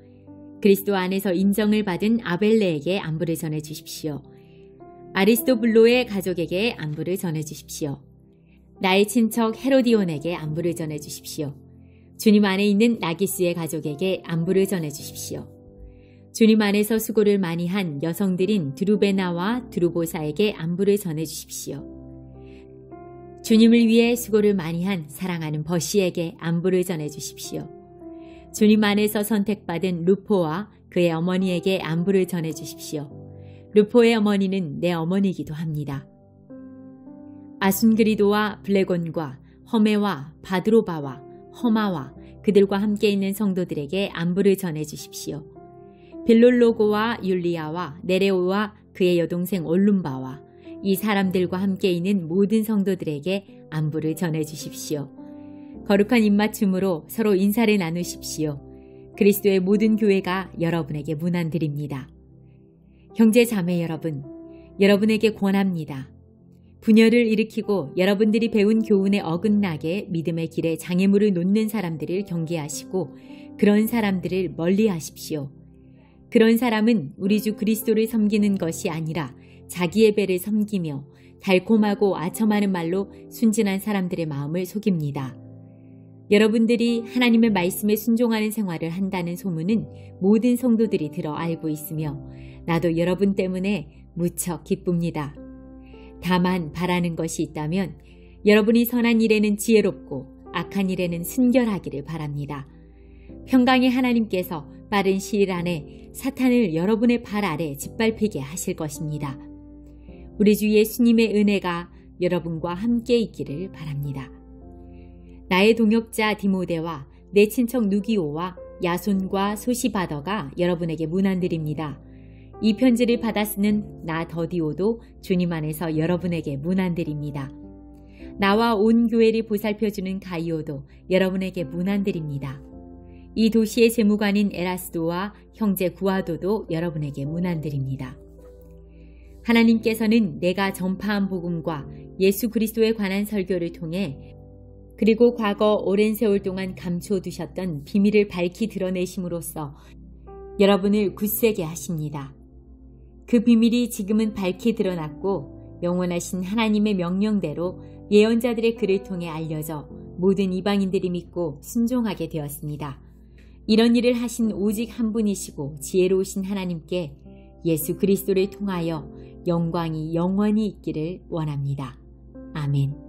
그리스도 안에서 인정을 받은 아벨레에게 안부를 전해 주십시오. 아리스토블로의 가족에게 안부를 전해 주십시오. 나의 친척 헤로디온에게 안부를 전해 주십시오. 주님 안에 있는 나기스의 가족에게 안부를 전해 주십시오. 주님 안에서 수고를 많이 한 여성들인 드루베나와 드루보사에게 안부를 전해 주십시오. 주님을 위해 수고를 많이 한 사랑하는 버시에게 안부를 전해 주십시오. 주님 안에서 선택받은 루포와 그의 어머니에게 안부를 전해 주십시오. 루포의 어머니는 내 어머니이기도 합니다. 아순그리도와 블레곤과 허메와 바드로바와 허마와 그들과 함께 있는 성도들에게 안부를 전해 주십시오. 빌롤로고와 율리아와 네레오와 그의 여동생 올룸바와 이 사람들과 함께 있는 모든 성도들에게 안부를 전해 주십시오. 거룩한 입맞춤으로 서로 인사를 나누십시오. 그리스도의 모든 교회가 여러분에게 문안드립니다. 형제 자매 여러분, 여러분에게 권합니다. 분열을 일으키고 여러분들이 배운 교훈에 어긋나게 믿음의 길에 장애물을 놓는 사람들을 경계하시고 그런 사람들을 멀리하십시오. 그런 사람은 우리 주 그리스도를 섬기는 것이 아니라 자기의 배를 섬기며 달콤하고 아첨하는 말로 순진한 사람들의 마음을 속입니다. 여러분들이 하나님의 말씀에 순종하는 생활을 한다는 소문은 모든 성도들이 들어 알고 있으며 나도 여러분 때문에 무척 기쁩니다. 다만 바라는 것이 있다면 여러분이 선한 일에는 지혜롭고 악한 일에는 순결하기를 바랍니다. 평강의 하나님께서 빠른 시일 안에 사탄을 여러분의 발 아래 짓밟히게 하실 것입니다. 우리 주 예수님의 은혜가 여러분과 함께 있기를 바랍니다. 나의 동역자 디모데와 내 친척 누기오와 야손과 소시바더가 여러분에게 문안드립니다. 이 편지를 받아 쓰는 나 더디오도 주님 안에서 여러분에게 문안드립니다. 나와 온 교회를 보살펴주는 가이오도 여러분에게 문안드립니다. 이 도시의 재무관인 에라스도와 형제 구아도도 여러분에게 문안드립니다. 하나님께서는 내가 전파한 복음과 예수 그리스도에 관한 설교를 통해 그리고 과거 오랜 세월 동안 감춰두셨던 비밀을 밝히 드러내심으로써 여러분을 굳세게 하십니다. 그 비밀이 지금은 밝히 드러났고 영원하신 하나님의 명령대로 예언자들의 글을 통해 알려져 모든 이방인들이 믿고 순종하게 되었습니다. 이런 일을 하신 오직 한 분이시고 지혜로우신 하나님께 예수 그리스도를 통하여 영광이 영원히 있기를 원합니다. 아멘.